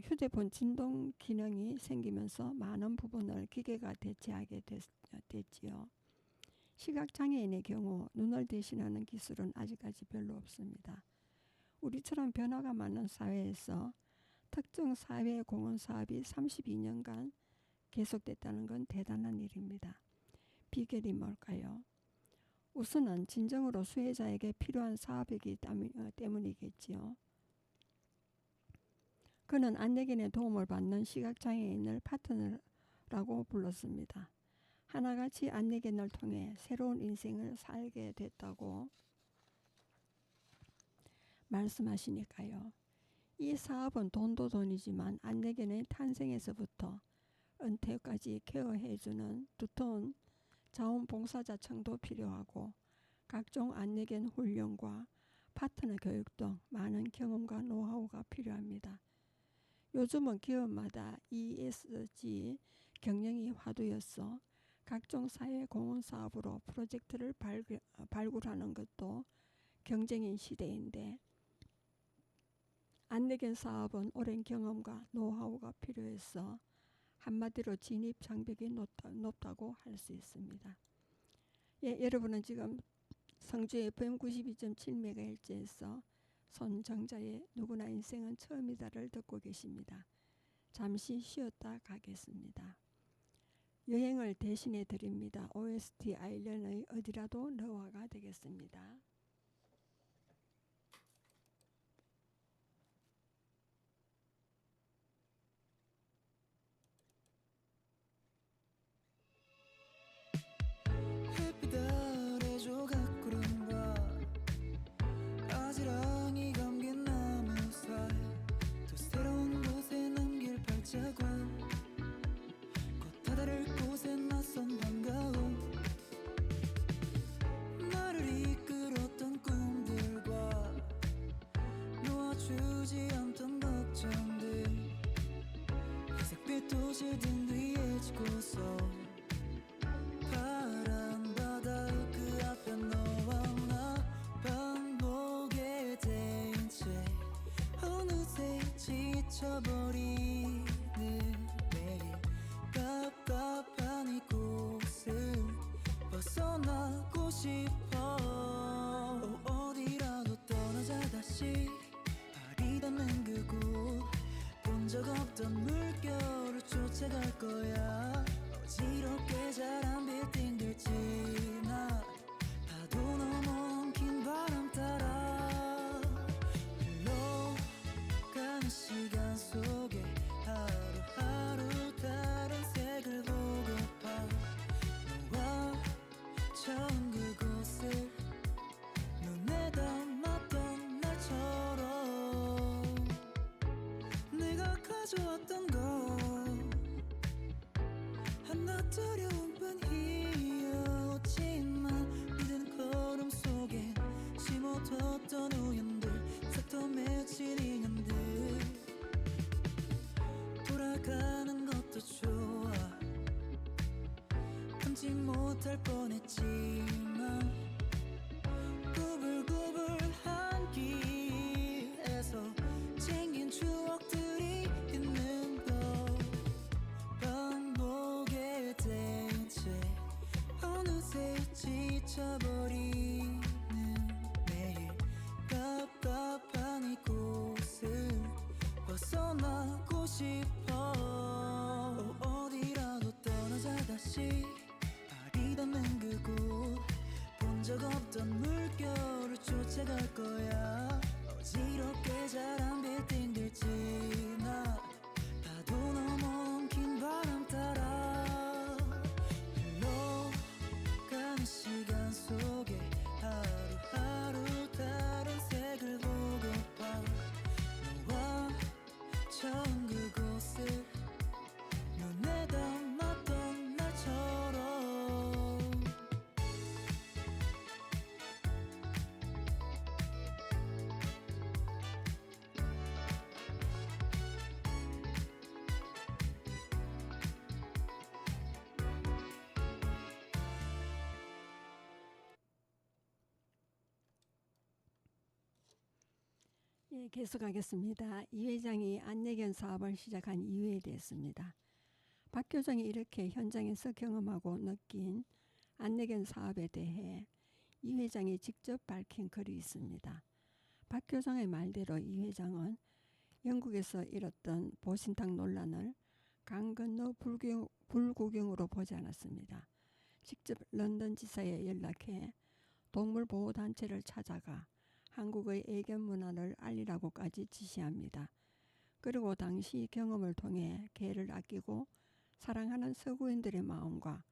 휴대폰 진동 기능이 생기면서 많은 부분을 기계가 대체하게 됐지요. 시각장애인의 경우 눈을 대신하는 기술은 아직까지 별로 없습니다. 우리처럼 변화가 많은 사회에서 특정 사회 공헌 사업이 32년간 계속됐다는 건 대단한 일입니다. 비결이 뭘까요? 우선은 진정으로 수혜자에게 필요한 사업이기 때문이겠지요. 그는 안내견의 도움을 받는 시각장애인을 파트너라고 불렀습니다. 하나같이 안내견을 통해 새로운 인생을 살게 됐다고 말씀하시니까요. 이 사업은 돈도 돈이지만 안내견의 탄생에서부터 은퇴까지 케어해주는 두터운 자원봉사자청도 필요하고 각종 안내견 훈련과 파트너 교육 등 많은 경험과 노하우가 필요합니다. 요즘은 기업마다 ESG 경영이 화두였어 각종 사회 공헌 사업으로 프로젝트를 발굴하는 것도 경쟁인 시대인데 안내견 사업은 오랜 경험과 노하우가 필요해서 한마디로 진입 장벽이 높다고 할 수 있습니다. 여러분은 지금 성주 FM 92.7MHz에서 손정자의 누구나 인생은 처음이다를 듣고 계십니다. 잠시 쉬었다 가겠습니다. 여행을 대신해 드립니다. OST 아일랜드의 어디라도 너와가 되겠습니다. 햇빛 아래 조각구름과 아지랑이 감긴 나무 사이 또 새로운 곳에 남길 발자국 곧 다다를 곳에 낯선 반가움 나를 이끌었던 꿈들과 놓아주지 않던 걱정들 회색빛 도시 등 위에 지고서 파란 바다 그 앞에 너와 나 반복에 대인 채 어느새 지쳐버리는 매일 답답한 이곳을 벗어나고 싶어 어디라도 떠나자 다시 발이 닿는 그곳 본 적 없던 물결을 쫓아갈 거야 어지럽게 자란 빌딩들 지나 파도 넘어 긴 바람 따라 흘러가는 시간 속에 하루하루 다른 색을 보고파 너와 처음 그곳을 눈에 담았던 날처럼 갈 뻔했지만 구불구불한 길에서 챙긴 추억들이 있는 것 반복의 대체 어느새 지쳐버리는 매일 답답한 이곳을 벗어나고 싶어 어디라도 떠나자 다시 발이 닿는 그곳 본 적 없던 물결을 쫓아갈 거야 어지럽게 자란 빌딩들 지나 파도 넘어 긴 바람 따라 흘러가는 시간 속에 하루하루 다른 색을 보고파 너와 처음 그곳을 눈에 담았던 날처럼 예, 계속하겠습니다. 이 회장이 안내견 사업을 시작한 이유에 대해서입니다. 박 교장이 이렇게 현장에서 경험하고 느낀 안내견 사업에 대해 이 회장이 직접 밝힌 글이 있습니다. 박 교장의 말대로 이 회장은 영국에서 일었던 보신탕 논란을 강 건너 불구경으로 보지 않았습니다. 직접 런던 지사에 연락해 동물보호단체를 찾아가 한국의 애견 문화를 알리라고까지 지시합니다. 그리고 당시 경험을 통해 개를 아끼고 사랑하는 서구인들의 마음과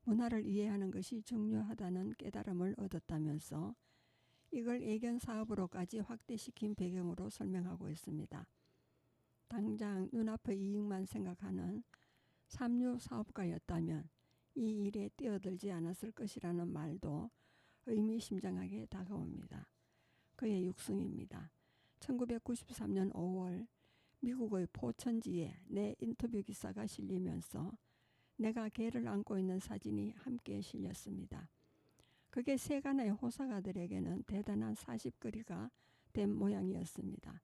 문화를 이해하는 것이 중요하다는 깨달음을 얻었다면서 이걸 애견 사업으로까지 확대시킨 배경으로 설명하고 있습니다. 당장 눈앞의 이익만 생각하는 삼류 사업가였다면 이 일에 뛰어들지 않았을 것이라는 말도 의미심장하게 다가옵니다. 그의 육성입니다. 1993년 5월 미국의 포천지에 내 인터뷰 기사가 실리면서 내가 개를 안고 있는 사진이 함께 실렸습니다. 그게 세간의 호사가들에게는 대단한 사십거리가 된 모양이었습니다.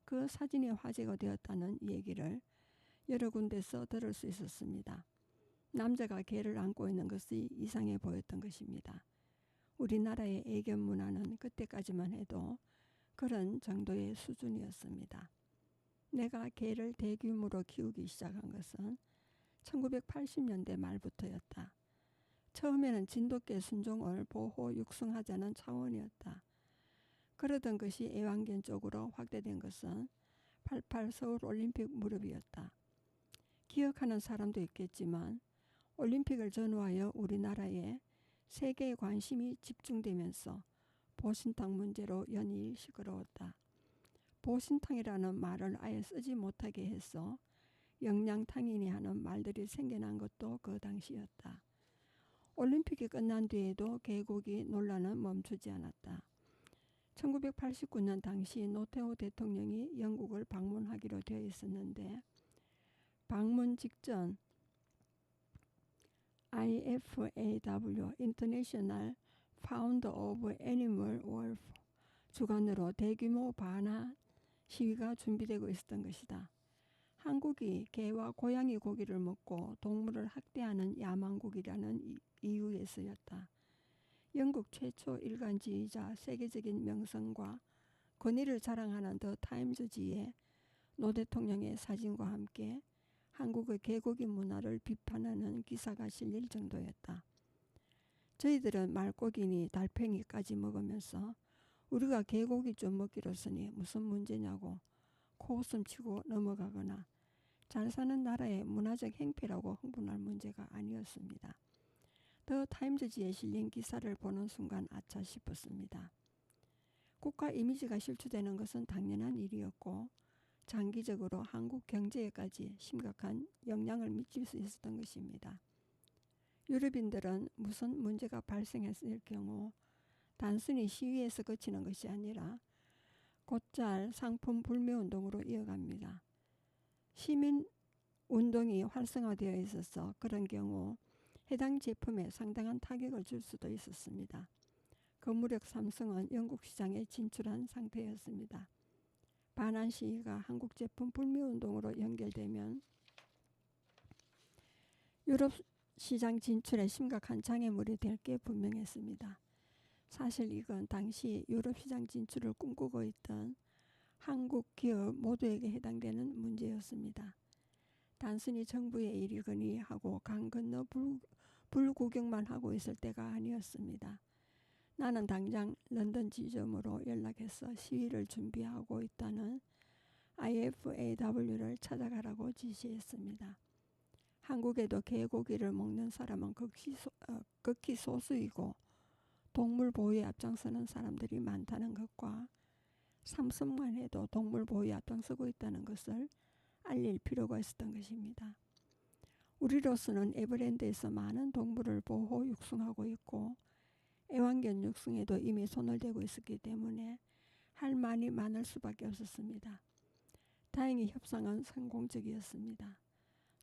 그 사진이 화제가 되었다는 얘기를 여러 군데서 들을 수 있었습니다. 남자가 개를 안고 있는 것이 이상해 보였던 것입니다. 우리나라의 애견 문화는 그때까지만 해도 그런 정도의 수준이었습니다. 내가 개를 대규모로 키우기 시작한 것은 1980년대 말부터였다. 처음에는 진돗개 순종을 보호 육성하자는 차원이었다. 그러던 것이 애완견 쪽으로 확대된 것은 88 서울올림픽 무렵이었다. 기억하는 사람도 있겠지만 올림픽을 전후하여 우리나라에 세계의 관심이 집중되면서 보신탕 문제로 연일 시끄러웠다. 보신탕이라는 말을 아예 쓰지 못하게 해서 영양탕이니 하는 말들이 생겨난 것도 그 당시였다. 올림픽이 끝난 뒤에도 개고기 논란은 멈추지 않았다. 1989년 당시 노태우 대통령이 영국을 방문하기로 되어 있었는데 방문 직전 IFAW International Founder of Animal Welfare 주관으로 대규모 반환 시위가 준비되고 있었던 것이다. 한국이 개와 고양이 고기를 먹고 동물을 학대하는 야만국이라는 이유에서였다. 영국 최초 일간지이자 세계적인 명성과 권위를 자랑하는 더 타임즈지에 노 대통령의 사진과 함께 한국의 개고기 문화를 비판하는 기사가 실릴 정도였다. 저희들은 말고기니 달팽이까지 먹으면서 우리가 개고기 좀 먹기로 쓰니 무슨 문제냐고 코웃음 치고 넘어가거나 잘 사는 나라의 문화적 행패라고 흥분할 문제가 아니었습니다. 더 타임즈지에 실린 기사를 보는 순간 아차 싶었습니다. 국가 이미지가 실추되는 것은 당연한 일이었고 장기적으로 한국 경제에까지 심각한 영향을 미칠 수 있었던 것입니다. 유럽인들은 무슨 문제가 발생했을 경우 단순히 시위에서 그치는 것이 아니라 곧잘 상품 불매운동으로 이어갑니다. 시민운동이 활성화되어 있어서 그런 경우 해당 제품에 상당한 타격을 줄 수도 있었습니다. 거무력 삼성은 영국 시장에 진출한 상태였습니다. 반환 시위가 한국 제품 불매운동으로 연결되면 유럽 시장 진출에 심각한 장애물이 될 게 분명했습니다. 사실 이건 당시 유럽 시장 진출을 꿈꾸고 있던 한국 기업 모두에게 해당되는 문제였습니다. 단순히 정부의 일이거니 하고 강 건너 불구경만 하고 있을 때가 아니었습니다. 나는 당장 런던 지점으로 연락해서 시위를 준비하고 있다는 IFAW를 찾아가라고 지시했습니다. 한국에도 개고기를 먹는 사람은 극히 소수이고 동물 보호에 앞장서는 사람들이 많다는 것과 삼성만 해도 동물 보호에 앞장서고 있다는 것을 알릴 필요가 있었던 것입니다. 우리로서는 에버랜드에서 많은 동물을 보호 육성하고 있고 애완견 육성에도 이미 손을 대고 있었기 때문에 할 말이 많을 수밖에 없었습니다. 다행히 협상은 성공적이었습니다.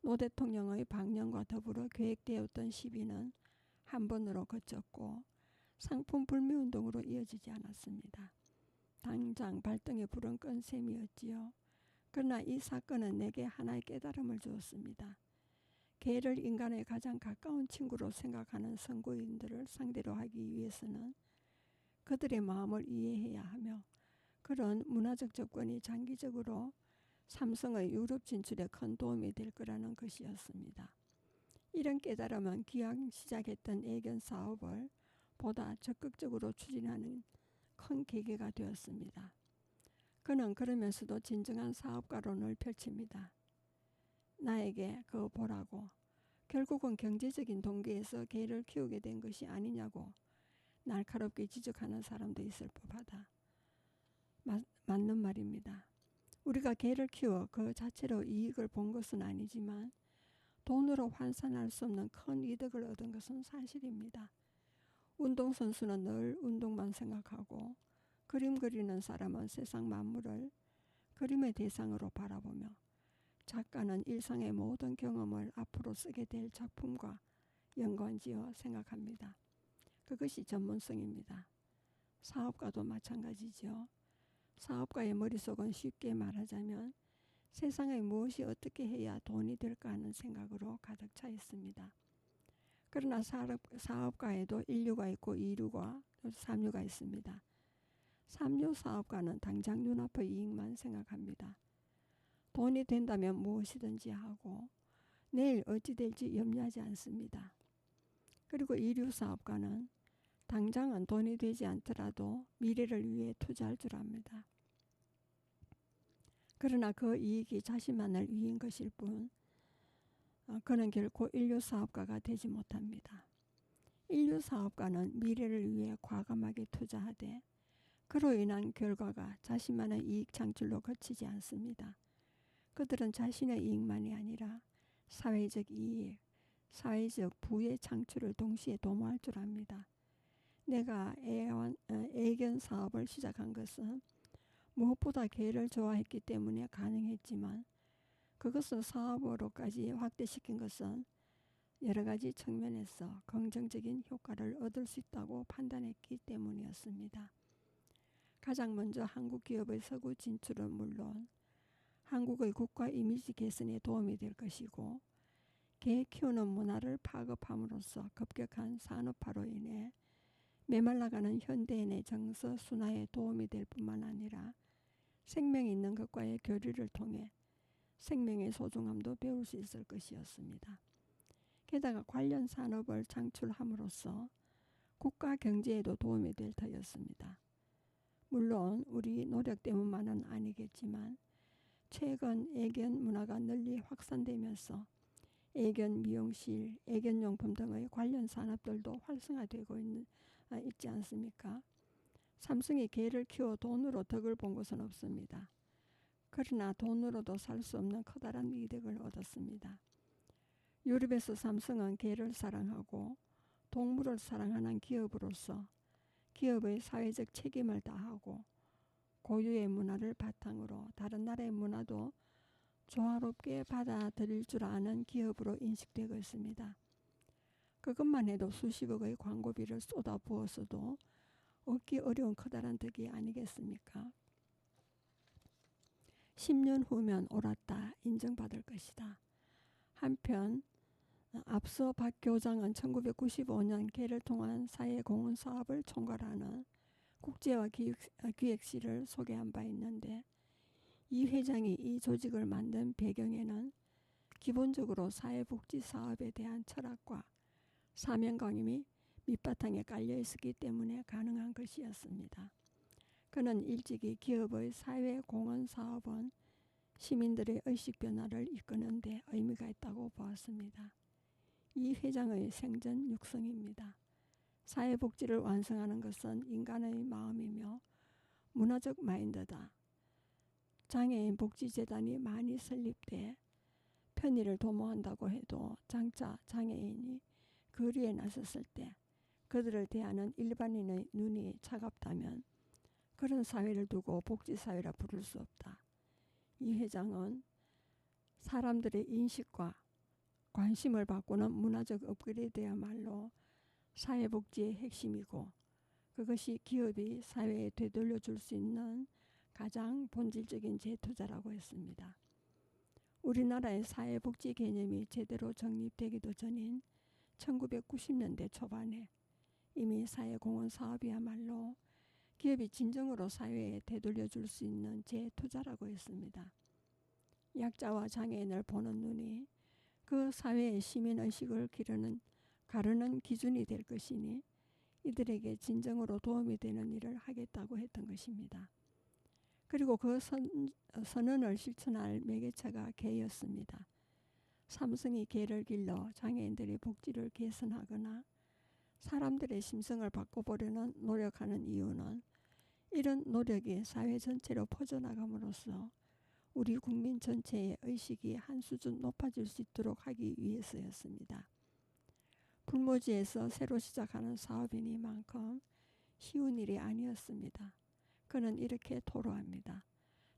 노 대통령의 방영과 더불어 계획되었던 시비는 한 번으로 그쳤고 상품 불매운동으로 이어지지 않았습니다. 당장 발등에 불은 끈 셈이었지요. 그러나 이 사건은 내게 하나의 깨달음을 주었습니다. 개를 인간의 가장 가까운 친구로 생각하는 선구인들을 상대로 하기 위해서는 그들의 마음을 이해해야 하며 그런 문화적 접근이 장기적으로 삼성의 유럽 진출에 큰 도움이 될 거라는 것이었습니다. 이런 깨달음은 기왕 시작했던 애견 사업을 보다 적극적으로 추진하는 큰 계기가 되었습니다. 그는 그러면서도 진정한 사업가론을 펼칩니다. 나에게 그거 보라고. 결국은 경제적인 동기에서 개를 키우게 된 것이 아니냐고 날카롭게 지적하는 사람도 있을 법하다. 맞는 말입니다. 우리가 개를 키워 그 자체로 이익을 본 것은 아니지만 돈으로 환산할 수 없는 큰 이득을 얻은 것은 사실입니다. 운동선수는 늘 운동만 생각하고 그림 그리는 사람은 세상 만물을 그림의 대상으로 바라보며 작가는 일상의 모든 경험을 앞으로 쓰게 될 작품과 연관지어 생각합니다. 그것이 전문성입니다. 사업가도 마찬가지죠. 사업가의 머릿속은 쉽게 말하자면 세상에 무엇이 어떻게 해야 돈이 될까 하는 생각으로 가득 차 있습니다. 그러나 사업가에도 1류가 있고 2류가 3류가 있습니다. 3류 사업가는 당장 눈앞의 이익만 생각합니다. 돈이 된다면 무엇이든지 하고 내일 어찌 될지 염려하지 않습니다. 그리고 2류 사업가는 당장은 돈이 되지 않더라도 미래를 위해 투자할 줄 압니다. 그러나 그 이익이 자신만을 위한 것일 뿐 그는 결코 1류 사업가가 되지 못합니다. 1류 사업가는 미래를 위해 과감하게 투자하되 그로 인한 결과가 자신만의 이익 창출로 그치지 않습니다. 그들은 자신의 이익만이 아니라 사회적 이익, 사회적 부의 창출을 동시에 도모할 줄 압니다. 내가 애견 사업을 시작한 것은 무엇보다 개를 좋아했기 때문에 가능했지만 그것을 사업으로까지 확대시킨 것은 여러 가지 측면에서 긍정적인 효과를 얻을 수 있다고 판단했기 때문이었습니다. 가장 먼저 한국 기업의 서구 진출은 물론 한국의 국가 이미지 개선에 도움이 될 것이고 개 키우는 문화를 파급함으로써 급격한 산업화로 인해 메말라가는 현대인의 정서 순화에 도움이 될 뿐만 아니라 생명이 있는 것과의 교류를 통해 생명의 소중함도 배울 수 있을 것이었습니다. 게다가 관련 산업을 창출함으로써 국가 경제에도 도움이 될 터였습니다. 물론 우리 노력 때문만은 아니겠지만 최근 애견 문화가 널리 확산되면서 애견 미용실, 애견용품 등의 관련 산업들도 활성화되고 있지 않습니까? 삼성이 개를 키워 돈으로 덕을 본 것은 없습니다. 그러나 돈으로도 살 수 없는 커다란 이득을 얻었습니다. 유럽에서 삼성은 개를 사랑하고 동물을 사랑하는 기업으로서 기업의 사회적 책임을 다하고 고유의 문화를 바탕으로 다른 나라의 문화도 조화롭게 받아들일 줄 아는 기업으로 인식되고 있습니다. 그것만 해도 수십억의 광고비를 쏟아부었어도 얻기 어려운 커다란 덕이 아니겠습니까? 10년 후면 옳았다 인정받을 것이다. 한편 앞서 박 교장은 1995년 개를 통한 사회공헌 사업을 총괄하는 국제화 기획실을 소개한 바 있는데, 이 회장이 이 조직을 만든 배경에는 기본적으로 사회복지 사업에 대한 철학과 사명감이 밑바탕에 깔려 있었기 때문에 가능한 것이었습니다. 그는 일찍이 기업의 사회공헌 사업은 시민들의 의식 변화를 이끄는 데 의미가 있다고 보았습니다. 이 회장의 생전 육성입니다. 사회복지를 완성하는 것은 인간의 마음이며 문화적 마인드다. 장애인 복지재단이 많이 설립돼 편의를 도모한다고 해도 장차 장애인이 거리에 나섰을 때 그들을 대하는 일반인의 눈이 차갑다면 그런 사회를 두고 복지사회라 부를 수 없다. 이 회장은 사람들의 인식과 관심을 바꾸는 문화적 업그레이드야말로 사회복지의 핵심이고, 그것이 기업이 사회에 되돌려줄 수 있는 가장 본질적인 재투자라고 했습니다. 우리나라의 사회복지 개념이 제대로 정립되기도 전인 1990년대 초반에 이미 사회공헌 사업이야말로 기업이 진정으로 사회에 되돌려줄 수 있는 재투자라고 했습니다. 약자와 장애인을 보는 눈이 그 사회의 시민의식을 가르는 기준이 될 것이니 이들에게 진정으로 도움이 되는 일을 하겠다고 했던 것입니다. 그리고 그 선언을 실천할 매개체가 개였습니다. 삼성이 개를 길러 장애인들의 복지를 개선하거나 사람들의 심성을 바꿔보려는 노력하는 이유는 이런 노력이 사회 전체로 퍼져나감으로써 우리 국민 전체의 의식이 한 수준 높아질 수 있도록 하기 위해서였습니다. 불모지에서 새로 시작하는 사업이니만큼 쉬운 일이 아니었습니다. 그는 이렇게 토로합니다.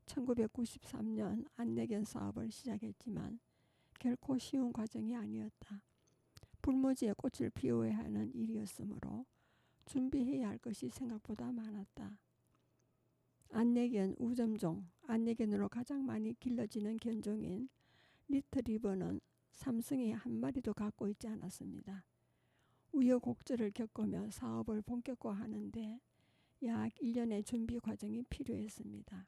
1993년 안내견 사업을 시작했지만 결코 쉬운 과정이 아니었다. 불모지에 꽃을 피워야 하는 일이었으므로 준비해야 할 것이 생각보다 많았다. 안내견 우점종, 안내견으로 가장 많이 길러지는 견종인 리트리버는 삼성이 한 마리도 갖고 있지 않았습니다. 우여곡절을 겪으며 사업을 본격화하는데 약 1년의 준비 과정이 필요했습니다.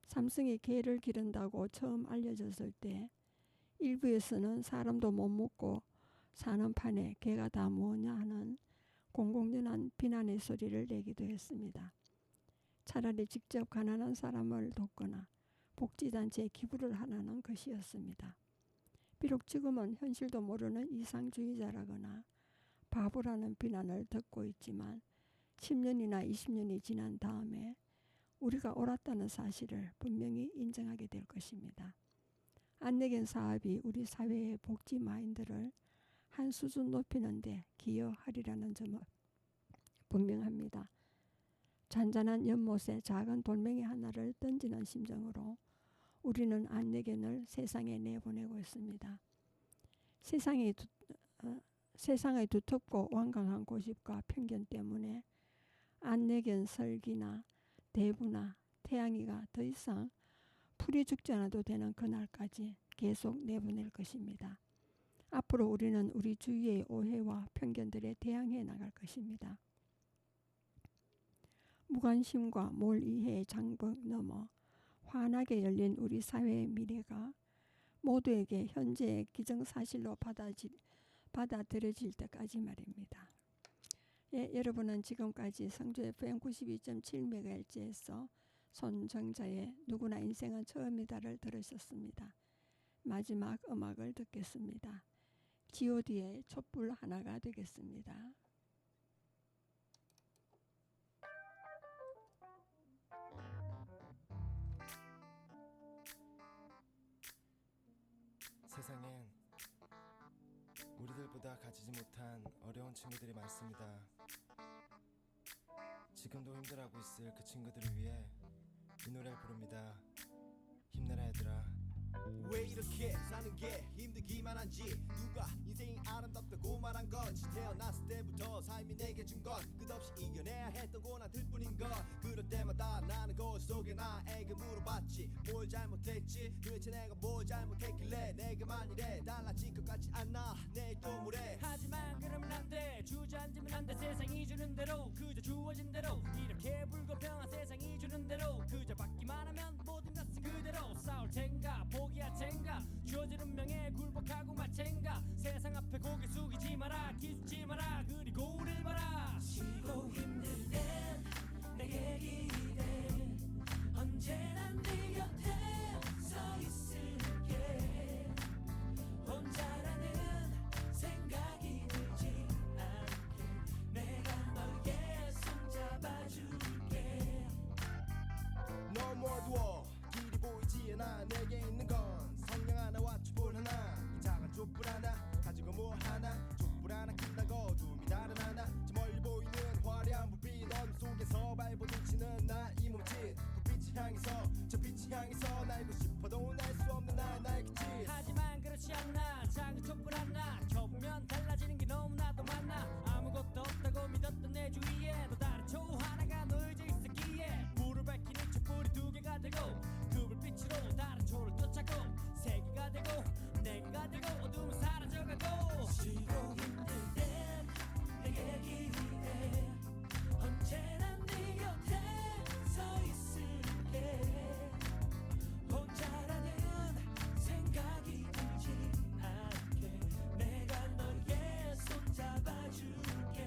삼성이 개를 기른다고 처음 알려졌을 때 일부에서는 사람도 못 먹고 사는 판에 개가 다 뭐냐 하는 공공연한 비난의 소리를 내기도 했습니다. 차라리 직접 가난한 사람을 돕거나 복지단체에 기부를 하라는 것이었습니다. 비록 지금은 현실도 모르는 이상주의자라거나 바보라는 비난을 듣고 있지만 10년이나 20년이 지난 다음에 우리가 옳았다는 사실을 분명히 인정하게 될 것입니다. 안내견 사업이 우리 사회의 복지 마인드를 한 수준 높이는 데 기여하리라는 점은 분명합니다. 잔잔한 연못에 작은 돌멩이 하나를 던지는 심정으로 우리는 안내견을 세상에 내보내고 있습니다. 세상의 두텁고 완강한 고집과 편견 때문에 안내견 설기나 대부나 태양이가 더 이상 풀이 죽지 않아도 되는 그날까지 계속 내보낼 것입니다. 앞으로 우리는 우리 주위의 오해와 편견들에 대항해 나갈 것입니다. 무관심과 몰이해의 장벽 넘어 환하게 열린 우리 사회의 미래가 모두에게 현재의 기정사실로 받아들여질 때까지 말입니다. 예, 여러분은 지금까지 성주 FM 92.7MHz에서 손정자의 누구나 인생은 처음이다를 들으셨습니다. 마지막 음악을 듣겠습니다. god의 촛불 하나가 되겠습니다. 세상엔 우리들보다 가지지 못한 어려운 친구들이 많습니다. 지금도 힘들어하고 있을 그 친구들을 위해 이 노래를 부릅니다. 힘내라 얘들아. 왜 이렇게 사는 게 힘들기만 한지 누가 인생이 아름답다고 말한 건지 태어났을 때부터 삶이 내게 준 건 끝없이 이겨내야 했던 고난들 뿐인 건 그럴 때마다 나는 거울 속에 나에게 물어봤지 뭘 잘못했지 도대체 내가 뭘 잘못했길래 내게만 이래 달라질 것 같지 않아 내일 또 모레 하지만 그러면 안돼 주저앉으면 안돼 세상이 주는 대로 그저 주어진 대로 이렇게 불공평한 세상이 주는 대로 그저 받기만 하면 모든 것은 그대로 싸울 텐가 포기할 텐가 주어진 운명에 굴복하고 말 텐가 세상 앞에 고개 숙이지 마라 기죽지 마라 그리고 우릴 봐라 쉬고 힘들 땐 내게 기대 언제나 네 곁에 서 있을게 혼자라는 생각이 들지 않게 내가 너의 손 잡아줄게 너무 어두워 길이 보이지 않아 내게 있는 건 성냥 하나와 촛불 하나 이 작은 촛불 하나 가지고 뭐 하나 촛불 하나 킨다고 어둠이 달아나나 저 멀리 보이는 화려한 불빛 어둠 속에서 발버둥치는 나이 몸짓 불빛을 향해서 저 빛을 향해서 날고 싶어도 날 수 없는 나의 날개짓 하지만 그렇지 않나 작은 촛불 하나 켜보면 달라지는 게 너무나도 많아 아무것도 없다고 믿었던 내 주위에 또 다른 초 하나가 놓여져 있었기에 불을 밝히는 촛불이 두 개가 되고 그 불빛으로 다른 초를 쫓아고 세 개가 되고 네 개가 되고 어둠은 사라져가고 쉬고 힘들 땐 내게 기대 언제나 네 곁에 서 있을게 혼자라는 생각이 들지 않게 내가 너의 손 잡아줄게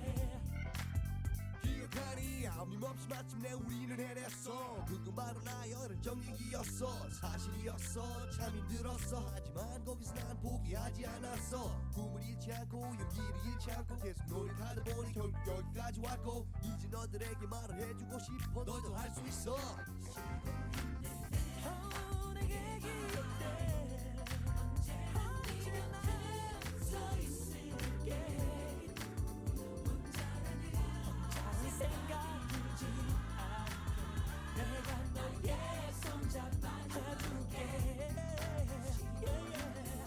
기억하니 아낌없이 마침내 우리는 해냈어 그것만은 나의 어른적 얘기였어 사실이었어 참 힘들었어 하지만 거기서 난 포기하지 않았어 꿈을 잃지 않고 용기를 잃지 않고 계속 노력하다 보니 결국 여기까지 왔고 이제 너들에게 말을 해주고 싶어 너도 할 수 있어 내게 기대 언제나 네 곁에 서 있을게 혼자라는 생각 들지 않게 내가 너의 손 잡아줄게 내게 언제나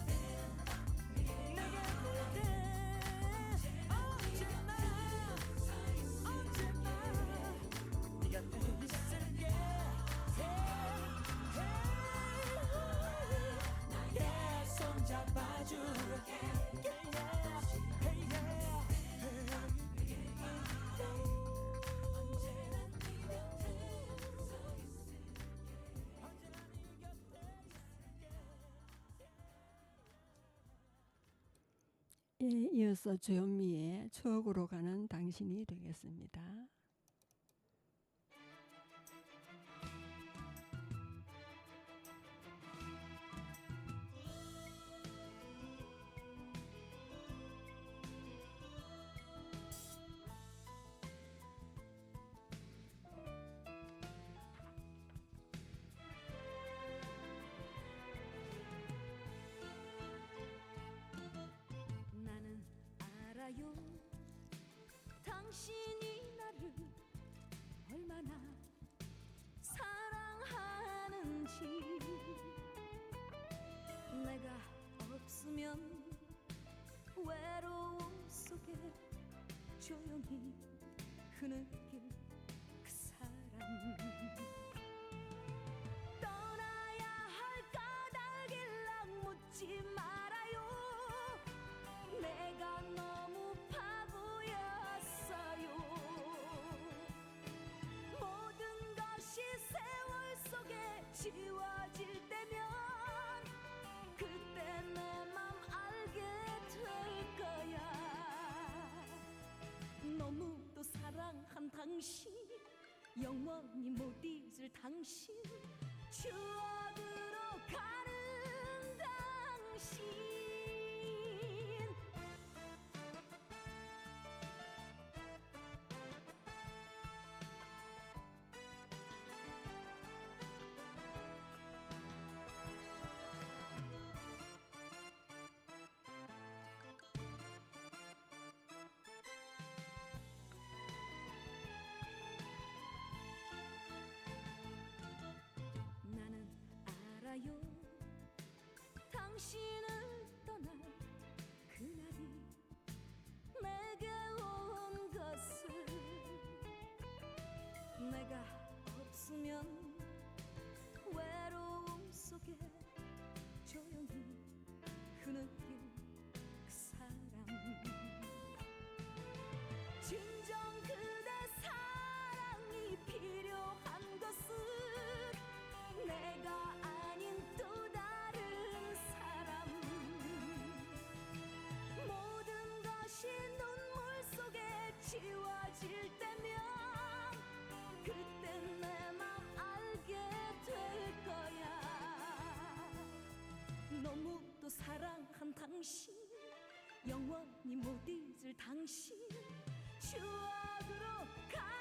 네 곁에 있을게 나의 손 잡아줄게 예, 이어서 주현미의 추억으로 가는 당신이 되겠습니다. 나는 알아요 당신이 나를 얼마나 사랑하는지 내가 없으면 외로움 속에 조용히 흐느낄 그 사람 떠나야 할 까닭일랑 묻지 말아요 내가 너무 바보였어요 모든 것이 세월 속에 지워질 때면 그때 내 맘 알게 될 거야 너무도 사랑한 당신 영원히 못 잊을 당신 추억으로 가는 당신 당신을 떠난 그날이 내게 온 것을 내가 없으면 외로움 속에 조용히 흐느낄 그 사람 진정 그대 사랑이 필요한 것은 내가 아닌 또 다른 사람 모든 것이 눈물 속에 지워질 때면 그때 내 맘 알게 될 거야 너무도 사랑한 당신 영원히 못 잊을 당신 추억으로 가